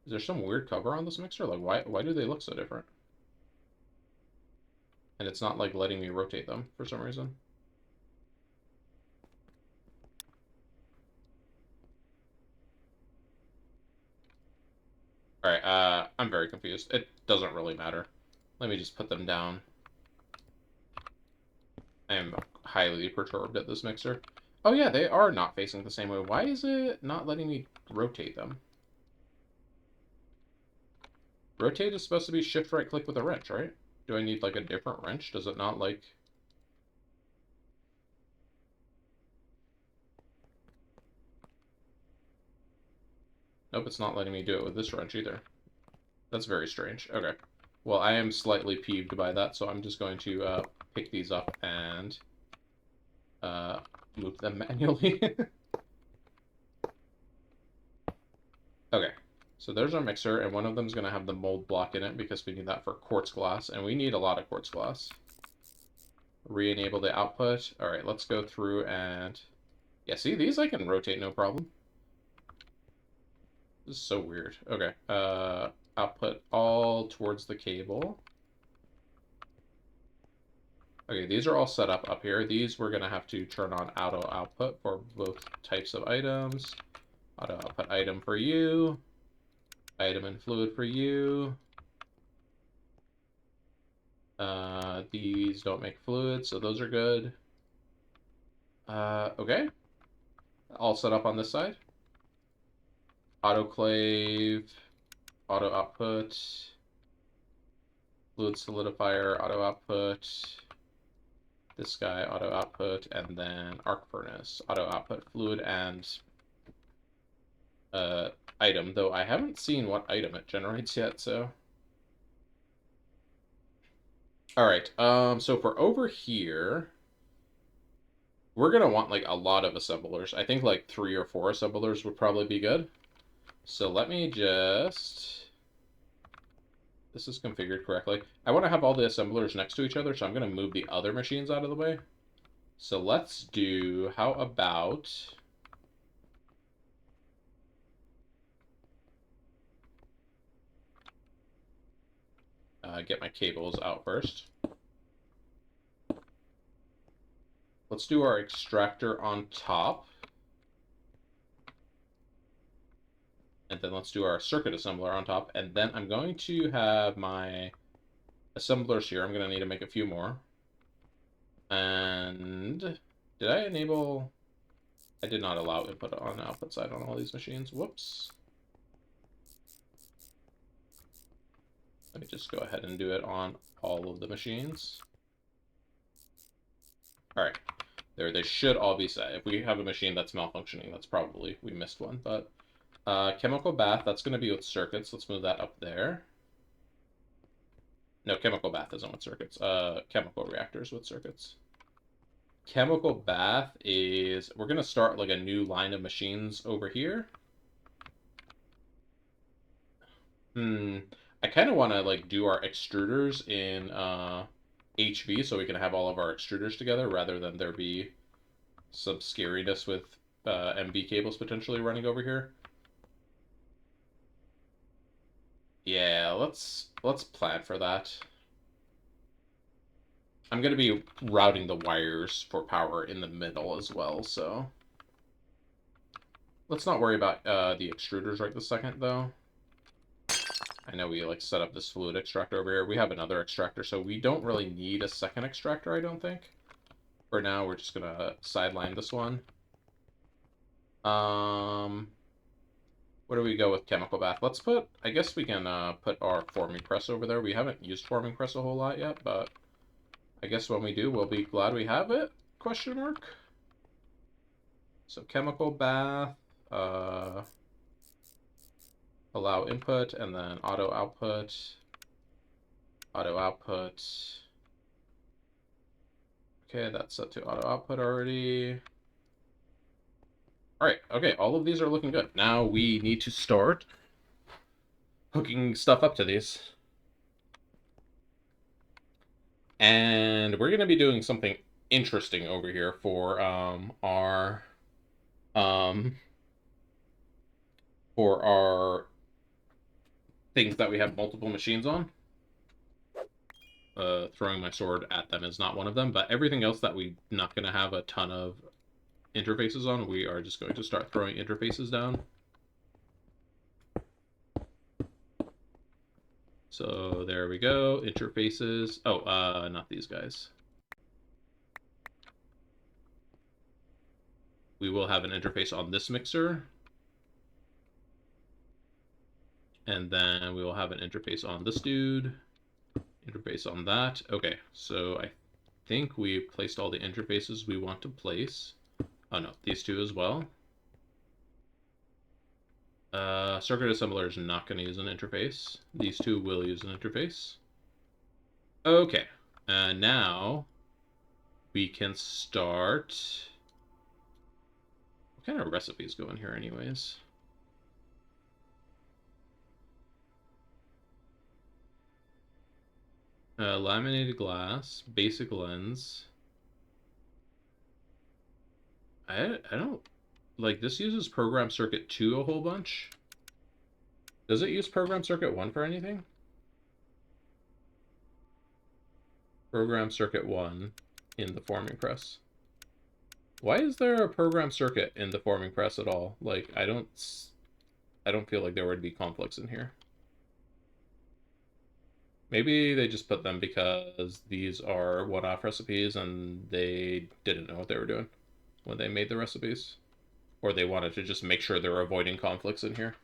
Speaker 1: Is there some weird cover on this mixer? Like, why do they look so different? And it's not, like, letting me rotate them for some reason. Alright, I'm very confused. It doesn't really matter. Let me just put them down. I am highly perturbed at this mixer. Oh yeah, they are not facing the same way. Why is it not letting me rotate them? Rotate is supposed to be shift right click with a wrench, right? Do I need like a different wrench? Does it not like... Nope, it's not letting me do it with this wrench either. That's very strange. Okay. Well, I am slightly peeved by that, so I'm just going to pick these up and move them manually. Okay. So there's our mixer, and one of them is going to have the mold block in it because we need that for quartz glass, and we need a lot of quartz glass. Re-enable the output. All right, let's go through and... Yeah, see, these I can rotate no problem. This is so weird. Okay, output all towards the cable. Okay, these are all set up here. These we're going to have to turn on auto output for both types of items. Auto output item for you. Item and fluid for you. These don't make fluid, so those are good. Okay. All set up on this side. Autoclave, auto output, fluid solidifier, auto output, this guy, auto output, and then arc furnace, auto output, fluid, and item, though I haven't seen what item it generates yet, so. All right, so for over here, we're gonna want like a lot of assemblers. I think like 3 or 4 assemblers would probably be good. So let me just... This is configured correctly. I want to have all the assemblers next to each other, so I'm going to move the other machines out of the way. So let's do, how about... get my cables out first. Let's do our extractor on top. And then let's do our circuit assembler on top. And then I'm going to have my assemblers here. I'm going to need to make a few more. And did I enable... I did not allow input on the output side on all these machines. Whoops. Let me just go ahead and do it on all of the machines. All right. There, they should all be set. If we have a machine that's malfunctioning, that's probably, we missed one. But chemical bath, that's going to be with circuits. Let's move that up there. No, chemical bath isn't with circuits. Chemical reactors with circuits. Chemical bath is, we're going to start like a new line of machines over here. I kind of want to like do our extruders in HV so we can have all of our extruders together rather than there be some scariness with MV cables potentially running over here. Yeah, let's plan for that. I'm going to be routing the wires for power in the middle as well, so let's not worry about the extruders right this second, though. I know we like set up this fluid extractor over here. We have another extractor, so we don't really need a second extractor, I don't think. For now, we're just gonna sideline this one. Where do we go with chemical bath? Let's put, I guess we can put our forming press over there. We haven't used forming press a whole lot yet, but I guess when we do, we'll be glad we have it, question mark. So chemical bath, allow input, and then auto output. Okay, that's set to auto output already. All right, okay, all of these are looking good. Now we need to start hooking stuff up to these. And we're going to be doing something interesting over here for our things that we have multiple machines on. Throwing my sword at them is not one of them, but everything else that we're not going to have a ton of interfaces on, we are just going to start throwing interfaces down. So there we go, interfaces. Oh, not these guys. We will have an interface on this mixer. And then we will have an interface on this dude. Interface on that. Okay, so I think we placed all the interfaces we want to place. Oh no, these two as well. Circuit assembler is not going to use an interface. These two will use an interface. Okay, now we can start. What kind of recipes go in here anyways? Laminated glass, basic lens. I don't like this uses program circuit 2 a whole bunch. Does it use program circuit 1 for anything? Program circuit 1 in the forming press. Why is there a program circuit in the forming press at all? Like I don't feel like there would be conflicts in here. Maybe they just put them because these are one-off recipes and they didn't know what they were doing when they made the recipes. Or they wanted to just make sure they're avoiding conflicts in here.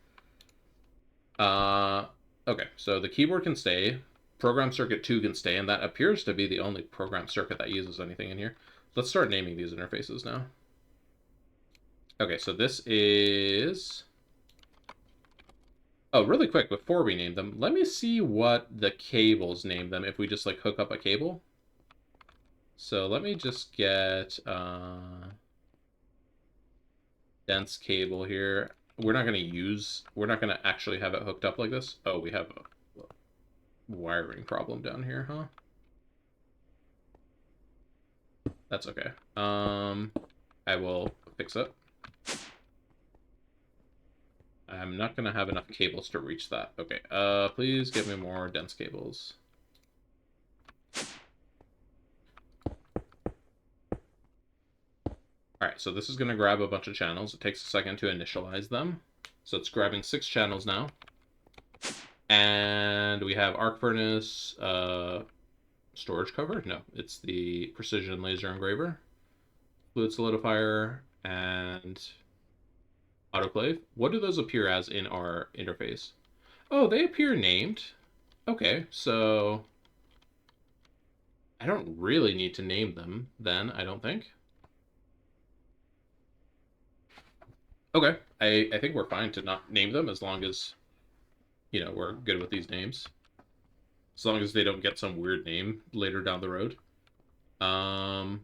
Speaker 1: Okay, so the keyboard can stay. Program circuit 2 can stay, and that appears to be the only program circuit that uses anything in here. Let's start naming these interfaces now. Okay, so this is... Oh, really quick, before we name them, let me see what the cables name them if we just, like, hook up a cable. So let me just get dense cable here. We're not going to actually have it hooked up like this. Oh, we have a wiring problem down here, huh? That's okay. I will fix it. I'm not gonna have enough cables to reach that. Okay, please give me more dense cables. Alright, so this is gonna grab a bunch of channels. It takes a second to initialize them. So it's grabbing 6 channels now. And we have arc furnace, storage cover? No, it's the precision laser engraver, fluid solidifier, and autoclave. What do those appear as in our interface? Oh, they appear named. Okay, so I don't really need to name them then, I don't think. Okay, I think we're fine to not name them as long as, you know, we're good with these names. As long as they don't get some weird name later down the road. All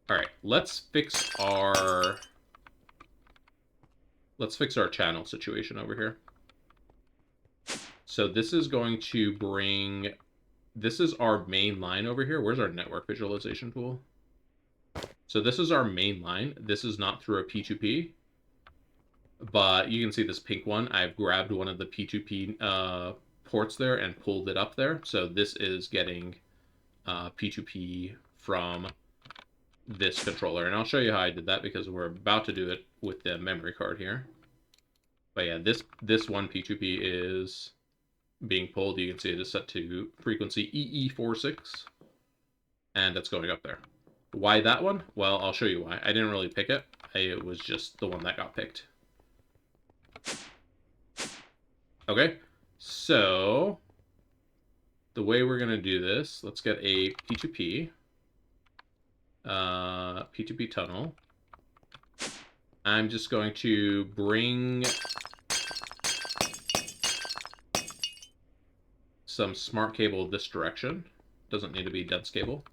Speaker 1: right, let's fix our channel situation over here. So this is going to bring, this is our main line over here. Where's our network visualization tool? So this is our main line. This is not through a P2P, but you can see this pink one. I've grabbed one of the P2P ports there and pulled it up there. So this is getting P2P from this controller. And I'll show you how I did that because we're about to do it with the memory card here. But yeah, this one P2P is being pulled. You can see it is set to frequency EE46. And it's going up there. Why that one? Well, I'll show you why. I didn't really pick it. It was just the one that got picked. Okay, so the way we're going to do this, let's get a P2P. P2P tunnel. I'm just going to bring some smart cable this direction. Doesn't need to be dense cable,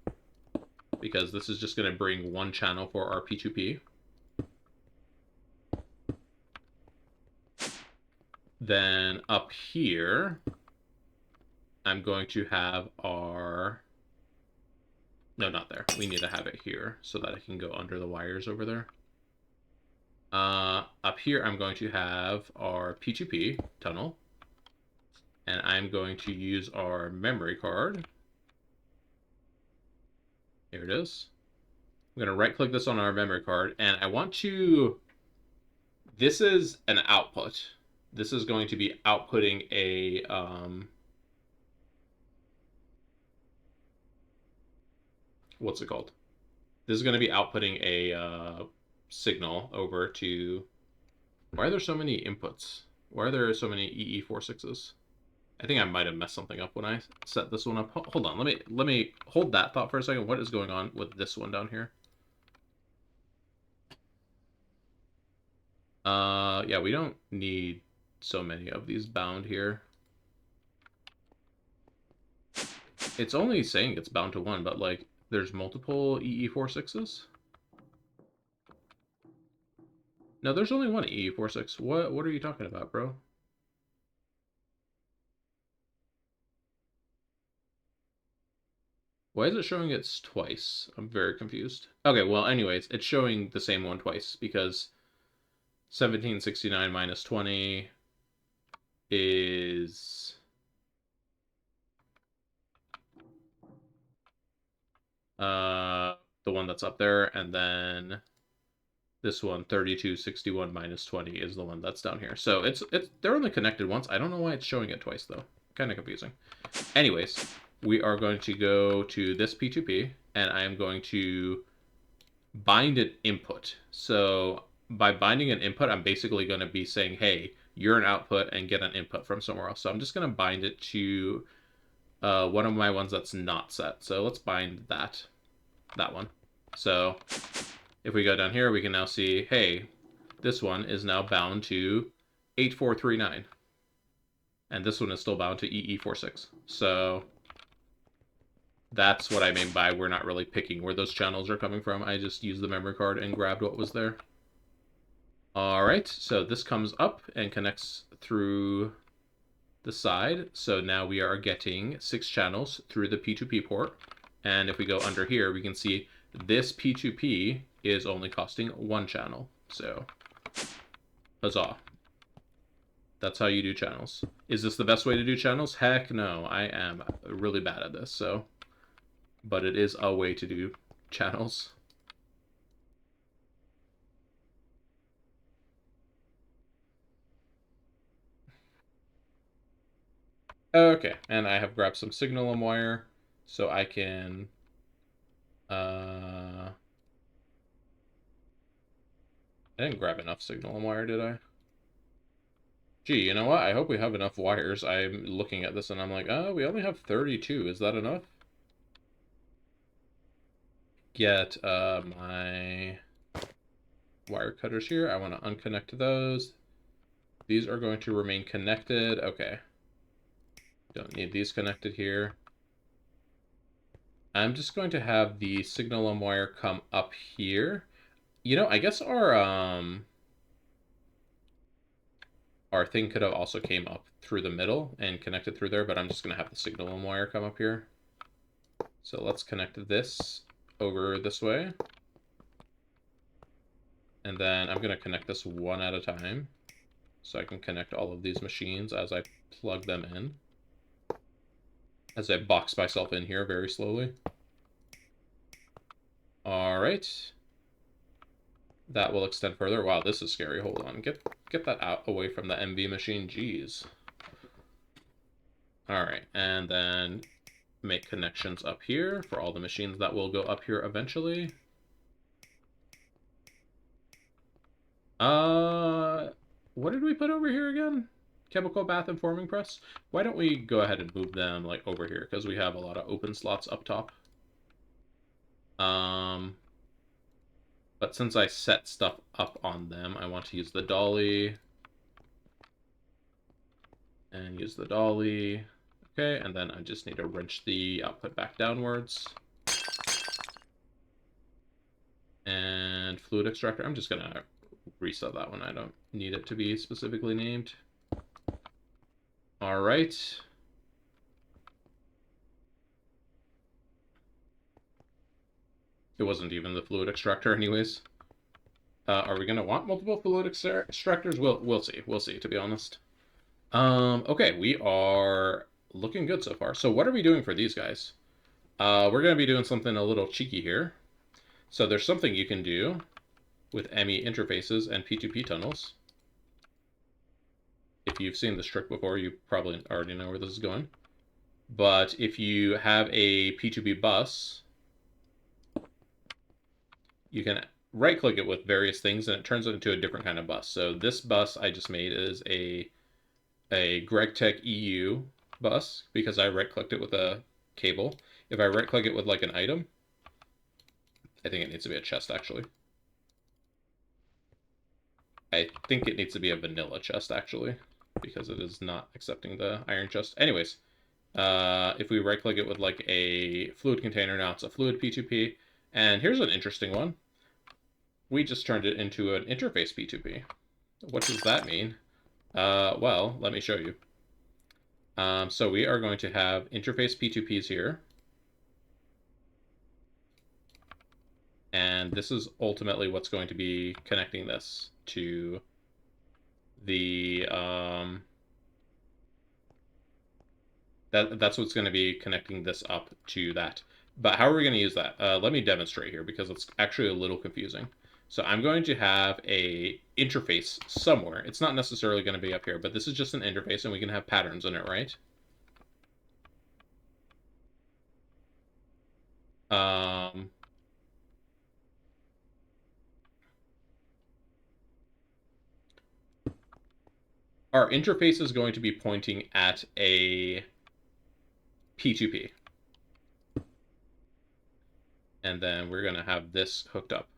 Speaker 1: because this is just going to bring one channel for our P2P. Then up here, I'm going to have our... No, not there. We need to have it here so that I can go under the wires over there. Up here, I'm going to have our P2P tunnel. And I'm going to use our memory card. Here it is. I'm going to right-click this on our memory card. And I want to... This is an output. This is going to be outputting a... what's it called? This is going to be outputting a signal over to... Why are there so many inputs? Why are there so many EE46s? I think I might have messed something up when I set this one up. Hold on, let me hold that thought for a second. What is going on with this one down here? Yeah, we don't need so many of these bound here. It's only saying it's bound to one, but like there's multiple EE46s. No, there's only one EE46. What are you talking about, bro? Why is it showing it's twice? I'm very confused. Okay, well, anyways, it's showing the same one twice because 1769 minus 20 is... the one that's up there, and then this one, 3261 minus 20, is the one that's down here. So they're only connected once. I don't know why it's showing it twice, though. Kind of confusing. Anyways, we are going to go to this P2P, and I am going to bind an input. So by binding an input, I'm basically going to be saying, hey, you're an output and get an input from somewhere else. So I'm just going to bind it to one of my ones that's not set. So let's bind that one. So if we go down here, we can now see, hey, this one is now bound to 8439. And this one is still bound to EE46. So that's what I mean by we're not really picking where those channels are coming from. I just used the memory card and grabbed what was there. All right, so this comes up and connects through the side. So now we are getting 6 channels through the P2P port. And if we go under here, we can see this P2P is only costing 1 channel. So, huzzah. That's how you do channels. Is this the best way to do channels? Heck no. I am really bad at this, so. But it is a way to do channels. Okay, and I have grabbed some signal and wire, so I can... I didn't grab enough signal and wire, did I? Gee, you know what? I hope we have enough wires. I'm looking at this and I'm like, oh, we only have 32. Is that enough? Get my wire cutters here. I want to unconnect those. These are going to remain connected. Okay. Don't need these connected here. I'm just going to have the signal and wire come up here. You know, I guess our thing could have also came up through the middle and connected through there, but I'm just going to have the signal and wire come up here. So let's connect this over this way. And then I'm going to connect this one at a time, so I can connect all of these machines as I plug them in. As I box myself in here very slowly. All right. That will extend further. Wow, this is scary. Hold on. Get that out away from the MV machine. Jeez. All right, and then make connections up here for all the machines that will go up here eventually. What did we put over here again? Chemical bath and forming press. Why don't we go ahead and move them like over here, because we have a lot of open slots up top. But since I set stuff up on them, I want to use the dolly. And use the dolly. Okay, and then I just need to wrench the output back downwards. And fluid extractor, I'm just gonna reset that one. I don't need it to be specifically named. All right. It wasn't even the fluid extractor anyways. Are we going to want multiple fluid extractors? We'll see. We'll see, to be honest. Okay, we are looking good so far. So what are we doing for these guys? We're going to be doing something a little cheeky here. So there's something you can do with ME interfaces and P2P tunnels. If you've seen this trick before, you probably already know where this is going. But if you have a P2P bus, you can right-click it with various things, and it turns it into a different kind of bus. So this bus I just made is a GregTech EU bus, because I right-clicked it with a cable. If I right-click it with like an item, I think it needs to be a chest, actually. I think it needs to be a vanilla chest, actually, because it is not accepting the iron chest. Anyways, if we right-click it with like a fluid container, now it's a fluid P2P. And here's an interesting one. We just turned it into an interface P2P. What does that mean? Well, let me show you. So we are going to have interface P2Ps here. And this is ultimately what's going to be connecting this to the... That's what's going to be connecting this up to that. But how are we going to use that? Let me demonstrate here, because it's actually a little confusing. So I'm going to have a interface somewhere. It's not necessarily going to be up here, but this is just an interface, and we can have patterns in it, right? Our interface is going to be pointing at a P2P. And then we're going to have this hooked up.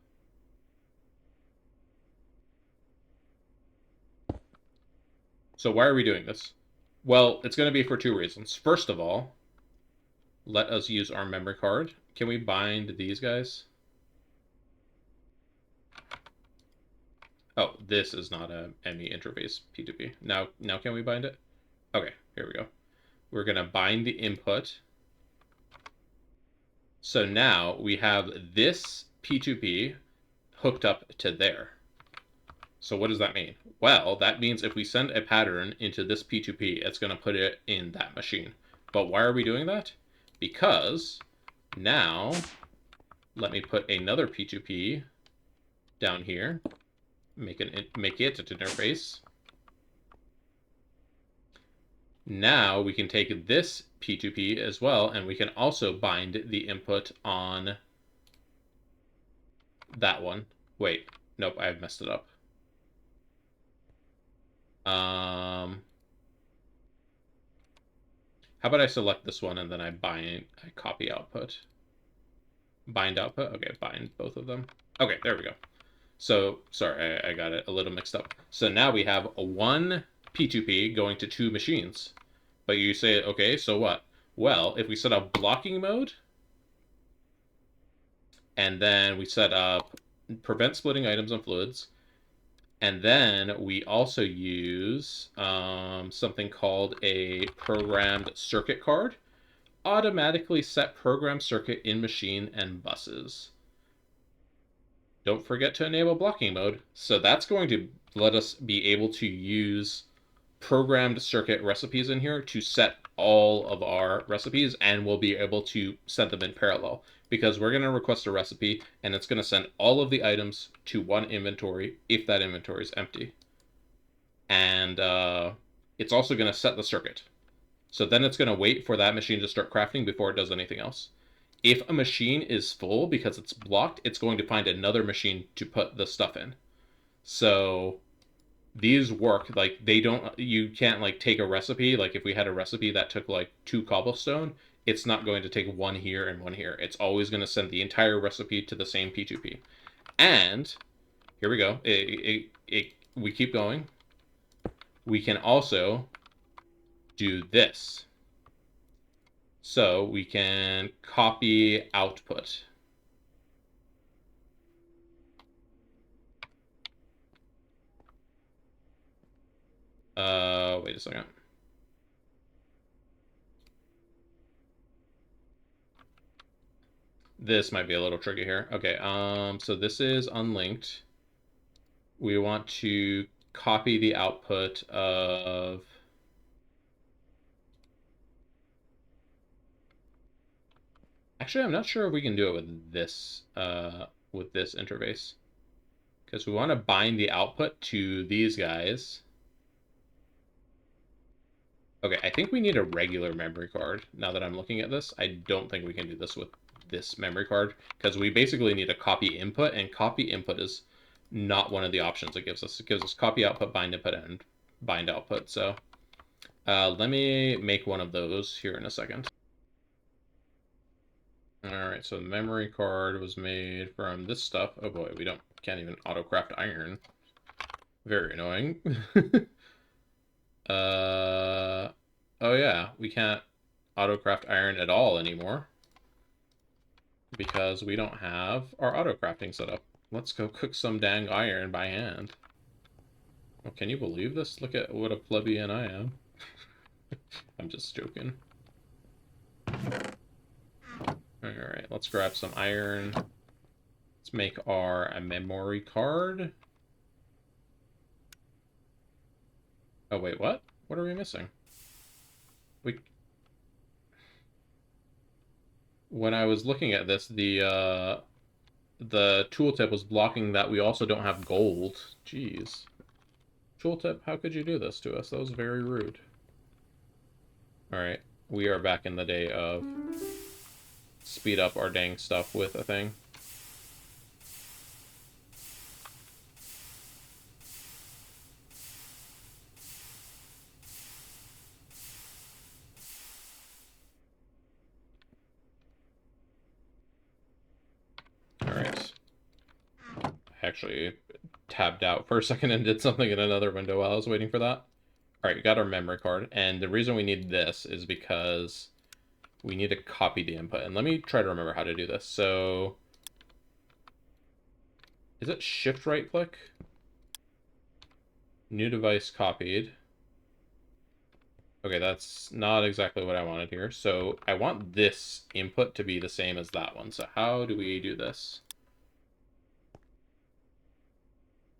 Speaker 1: So why are we doing this? Well, it's going to be for two reasons. First of all, let us use our memory card. Can we bind these guys? Oh, this is not a ME interface P2P. Now can we bind it? Okay, here we go. We're going to bind the input So now we have this P2P hooked up to there. So what does that mean? Well, that means if we send a pattern into this P2P, it's going to put it in that machine. But why are we doing that? Because now, let me put another P2P down here, make it an interface. Now we can take this P2P as well, and we can also bind the input on that one. Wait, nope, I messed it up. How about I select this one and then I copy output. Bind output? Okay, bind both of them. Okay, there we go. So, sorry, I got it a little mixed up. So now we have one P2P going to two machines. But you say, okay, so what? Well, if we set up blocking mode, and then we set up prevent splitting items and fluids, and then we also use something called a programmed circuit card, automatically set program circuit in machine and buses. Don't forget to enable blocking mode. So that's going to let us be able to use programmed circuit recipes in here to set all of our recipes, and we'll be able to set them in parallel because we're going to request a recipe and it's going to send all of the items to one inventory if that inventory is empty. And it's also going to set the circuit. So then it's going to wait for that machine to start crafting before it does anything else. If a machine is full because it's blocked, it's going to find another machine to put the stuff in. So these work like they don't, you can't like take a recipe, like if we had a recipe that took like 2 cobblestone, it's not going to take one here and one here. It's always going to send the entire recipe to the same P2P. And here we go. We keep going. We can also do this. So we can copy output. Wait a second. This might be a little tricky here. Okay, so this is unlinked. We want to copy the output of... Actually, I'm not sure if we can do it with this interface. Because we want to bind the output to these guys. Okay, I think we need a regular memory card. Now that I'm looking at this, I don't think we can do this with this memory card because we basically need a copy input, and copy input is not one of the options it gives us. It gives us copy output, bind input, and bind output. So let me make one of those here in a second. All right, so the memory card was made from this stuff. Oh boy, can't even auto-craft iron. Very annoying. Oh yeah, we can't auto-craft iron at all anymore because we don't have our auto-crafting set up. Let's go cook some dang iron by hand. Oh, can you believe this? Look at what a plebeian I am. I'm just joking. Alright, let's grab some iron. Let's make a memory card. Oh wait, what? What are we missing? When I was looking at this, the tooltip was blocking that we also don't have gold. Jeez. Tooltip, how could you do this to us? That was very rude. Alright, we are back in the day of speed up our dang stuff with a thing. Alright. I actually tabbed out for a second and did something in another window while I was waiting for that. Alright, we got our memory card, and the reason we need this is because we need to copy the input. And let me try to remember how to do this. So, is it shift right click? New device copied. Okay, that's not exactly what I wanted here. So I want this input to be the same as that one. So how do we do this?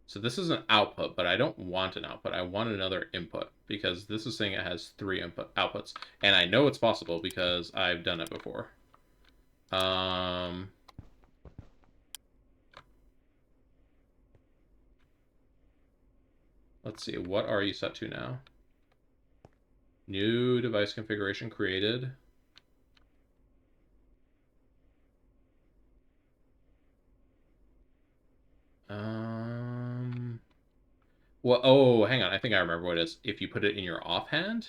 Speaker 1: So this is an output, but I don't want an output. I want another input because this is saying it has 3 outputs. And I know it's possible because I've done it before. Let's see, what are you set to now? New device configuration created. Well, oh, hang on. I think I remember what it is. If you put it in your offhand.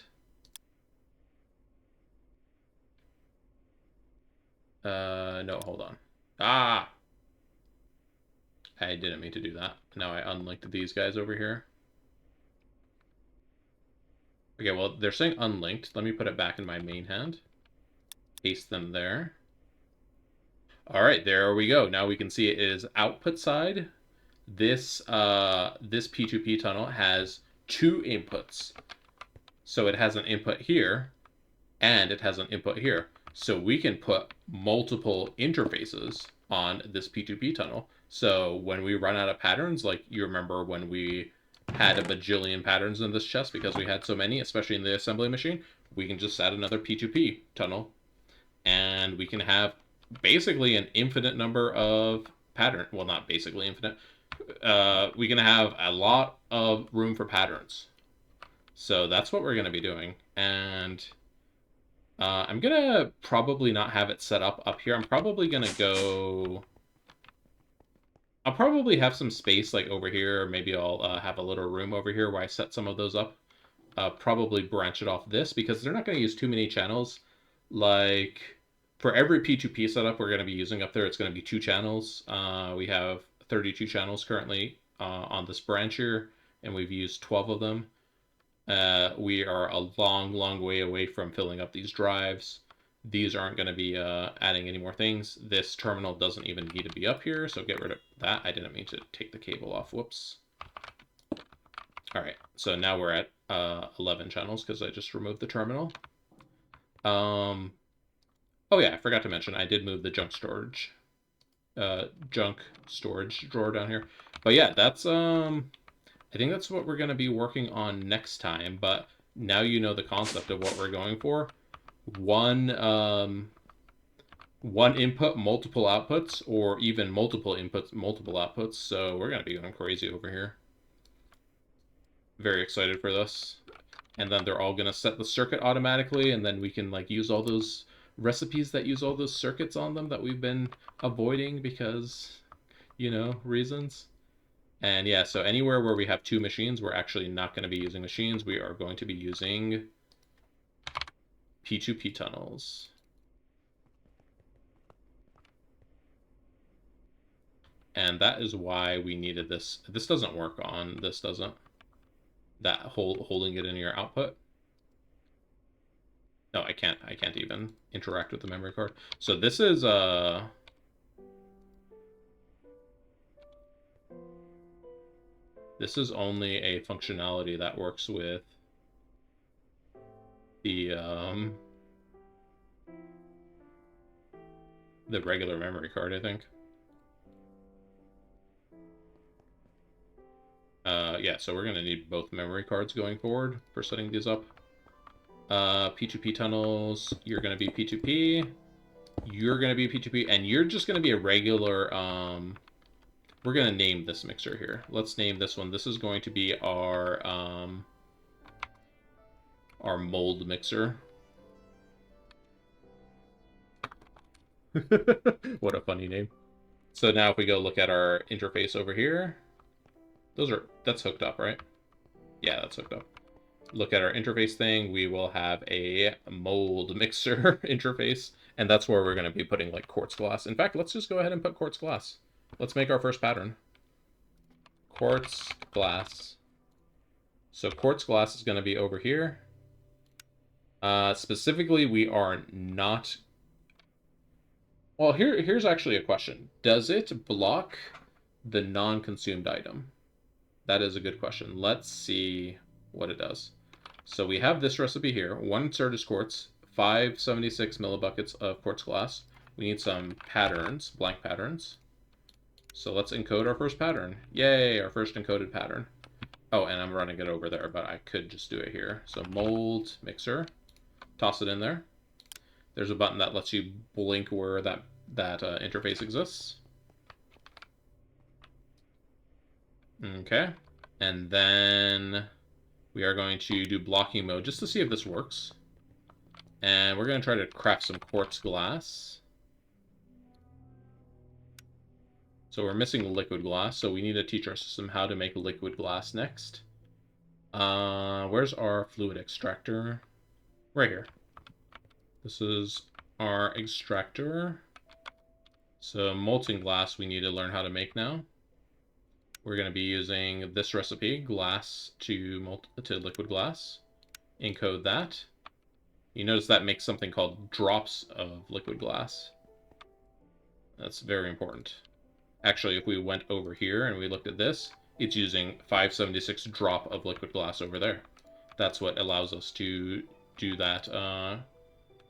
Speaker 1: No, hold on. Ah! I didn't mean to do that. Now I unlinked these guys over here. Okay, well, they're saying unlinked. Let me put it back in my main hand. Paste them there. All right, there we go. Now we can see it is output side. This P2P tunnel has 2 inputs. So it has an input here, and it has an input here. So we can put multiple interfaces on this P2P tunnel. So when we run out of patterns, like you remember when we had a bajillion patterns in this chest because we had so many, especially in the assembly machine, we can just add another P2P tunnel and we can have basically an infinite number of pattern. Well, not basically infinite. We can have a lot of room for patterns. So that's what we're going to be doing. And I'm going to probably not have it set up here. I'm probably going to go... I'll probably have some space like over here. Or maybe I'll have a little room over here where I set some of those up. Probably branch it off this because they're not going to use too many channels. Like for every P2P setup we're going to be using up there, it's going to be 2 channels. We have 32 channels currently on this branch here, and we've used 12 of them. We are a long way away from filling up these drives. These aren't going to be adding any more things. This terminal doesn't even need to be up here, so get rid of that. I didn't mean to take the cable off. Whoops. All right, so now we're at 11 channels because I just removed the terminal. Oh yeah, I forgot to mention I did move the junk storage drawer down here. But yeah, that's I think that's what we're going to be working on next time. But now you know the concept of what we're going for. One input, multiple outputs, or even multiple inputs, multiple outputs. So we're going to be going crazy over here. Very excited for this. And then they're all going to set the circuit automatically, and then we can like use all those recipes that use all those circuits on them that we've been avoiding because, you know, reasons. And yeah, so anywhere where we have 2 machines, we're actually not going to be using machines. We are going to be using P2P tunnels. And that is why we needed this. This doesn't work on this, doesn't? That holding it in your output. No, I can't even interact with the memory card. So this is this is only a functionality that works with the regular memory card, I think. Yeah, so we're going to need both memory cards going forward for setting these up. P2P tunnels, you're going to be P2P, you're going to be P2P, and you're just going to be a regular, we're going to name this mixer here. Let's name this one. This is going to be our mold mixer. What a funny name. So now if we go look at our interface over here, that's hooked up, right? Yeah, that's hooked up. Look at our interface thing, we will have a mold mixer interface, and that's where we're going to be putting like quartz glass. In fact, let's just go ahead and put quartz glass. Let's make our first pattern. Quartz glass. So quartz glass is going to be over here. Specifically, we are not... Well, here's actually a question. Does it block the non-consumed item? That is a good question. Let's see what it does. So we have this recipe here. 1 Certus quartz, 576 millibuckets of quartz glass. We need some patterns, blank patterns. So let's encode our first pattern. Yay, our first encoded pattern. Oh, and I'm running it over there, but I could just do it here. So mold mixer, toss it in there. There's a button that lets you blink where that interface exists. Okay, and then we are going to do blocking mode just to see if this works. And we're going to try to craft some quartz glass. So we're missing liquid glass, so we need to teach our system how to make liquid glass next. Where's our fluid extractor? Right here. This is our extractor. So molten glass we need to learn how to make now. We're going to be using this recipe, glass to liquid glass. Encode that. You notice that makes something called drops of liquid glass. That's very important. Actually, if we went over here and we looked at this, it's using 576 drop of liquid glass over there. That's what allows us to do that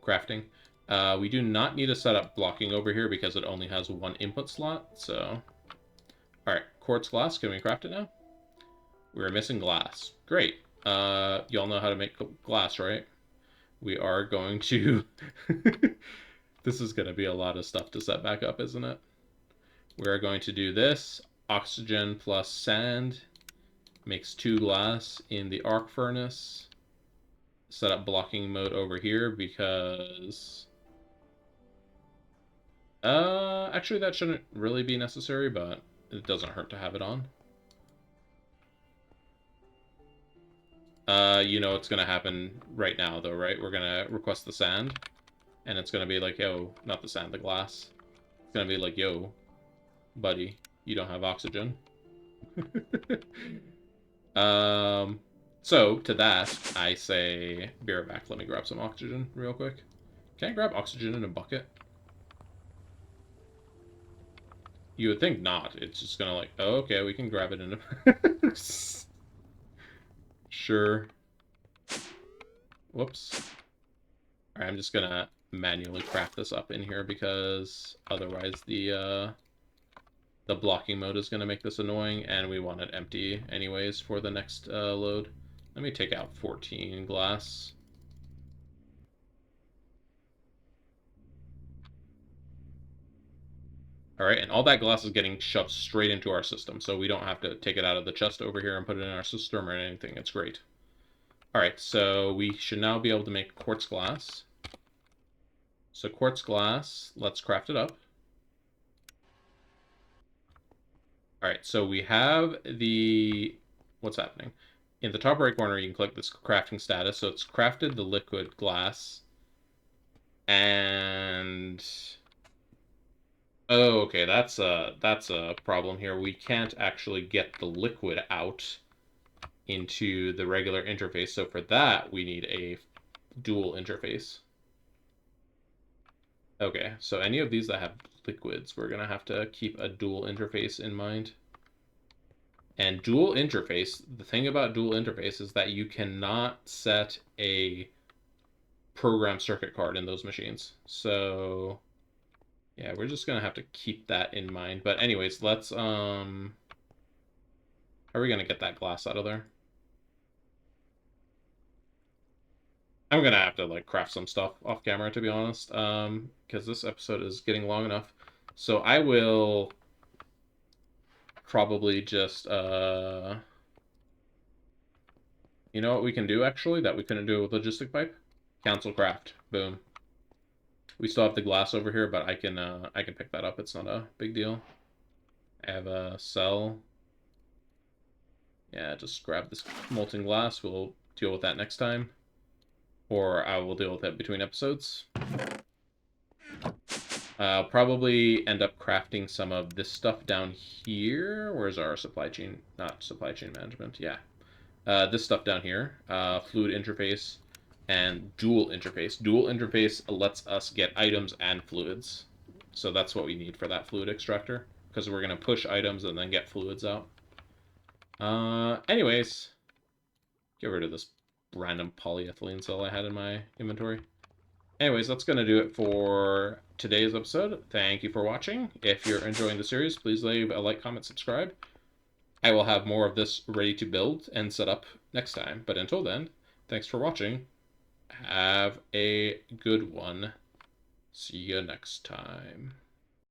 Speaker 1: crafting. We do not need to set up blocking over here because it only has 1 input slot. So, all right, quartz glass. Can we craft it now? We're missing glass. Great. Y'all know how to make glass, right? We are going to... This is going to be a lot of stuff to set back up, isn't it? We're going to do this. Oxygen plus sand makes 2 glass in the arc furnace. Set up blocking mode over here because... actually that shouldn't really be necessary, but it doesn't hurt to have it on. You know what's going to happen right now, though, right? We're going to request the sand, and it's going to be like, yo, not the sand, the glass. It's going to be like, yo, buddy, you don't have oxygen. So, to that, I say, be right back. Let me grab some oxygen real quick. Can I grab oxygen in a bucket? You would think not. It's just going to like, oh, okay, we can grab it in a... Sure. Whoops. Alright, I'm just gonna manually craft this up in here because otherwise the blocking mode is gonna make this annoying, and we want it empty anyways for the next load. Let me take out 14 glass. Alright, and all that glass is getting shoved straight into our system, so we don't have to take it out of the chest over here and put it in our system or anything. It's great. Alright, so we should now be able to make quartz glass. So quartz glass, let's craft it up. Alright, so we have the... What's happening? In the top right corner, you can click this crafting status. So it's crafted the liquid glass. And... Oh, okay, that's a problem here. We can't actually get the liquid out into the regular interface. So for that, we need a dual interface. Okay, so any of these that have liquids, we're going to have to keep a dual interface in mind. And dual interface, the thing about dual interface is that you cannot set a program circuit card in those machines. So, yeah, we're just going to have to keep that in mind. But anyways, let's, how are we going to get that glass out of there? I'm gonna have to like craft some stuff off camera, to be honest, because this episode is getting long enough. So I will probably just, you know what we can do actually that we couldn't do with logistic pipe? Cancel craft. Boom. We still have the glass over here, but I can pick that up. It's not a big deal. I have a cell. Yeah, just grab this molten glass. We'll deal with that next time. Or I will deal with it between episodes. I'll probably end up crafting some of this stuff down here. Where's our supply chain? Not supply chain management. Yeah. This stuff down here. Fluid interface and dual interface. Dual interface lets us get items and fluids. So that's what we need for that fluid extractor. Because we're going to push items and then get fluids out. Anyways. Get rid of this random polyethylene cell I had in my inventory. Anyways, that's going to do it for today's episode. Thank you for watching. If you're enjoying the series, please leave a like, comment, subscribe. I will have more of this ready to build and set up next time. But until then, thanks for watching. Have a good one. See you next time.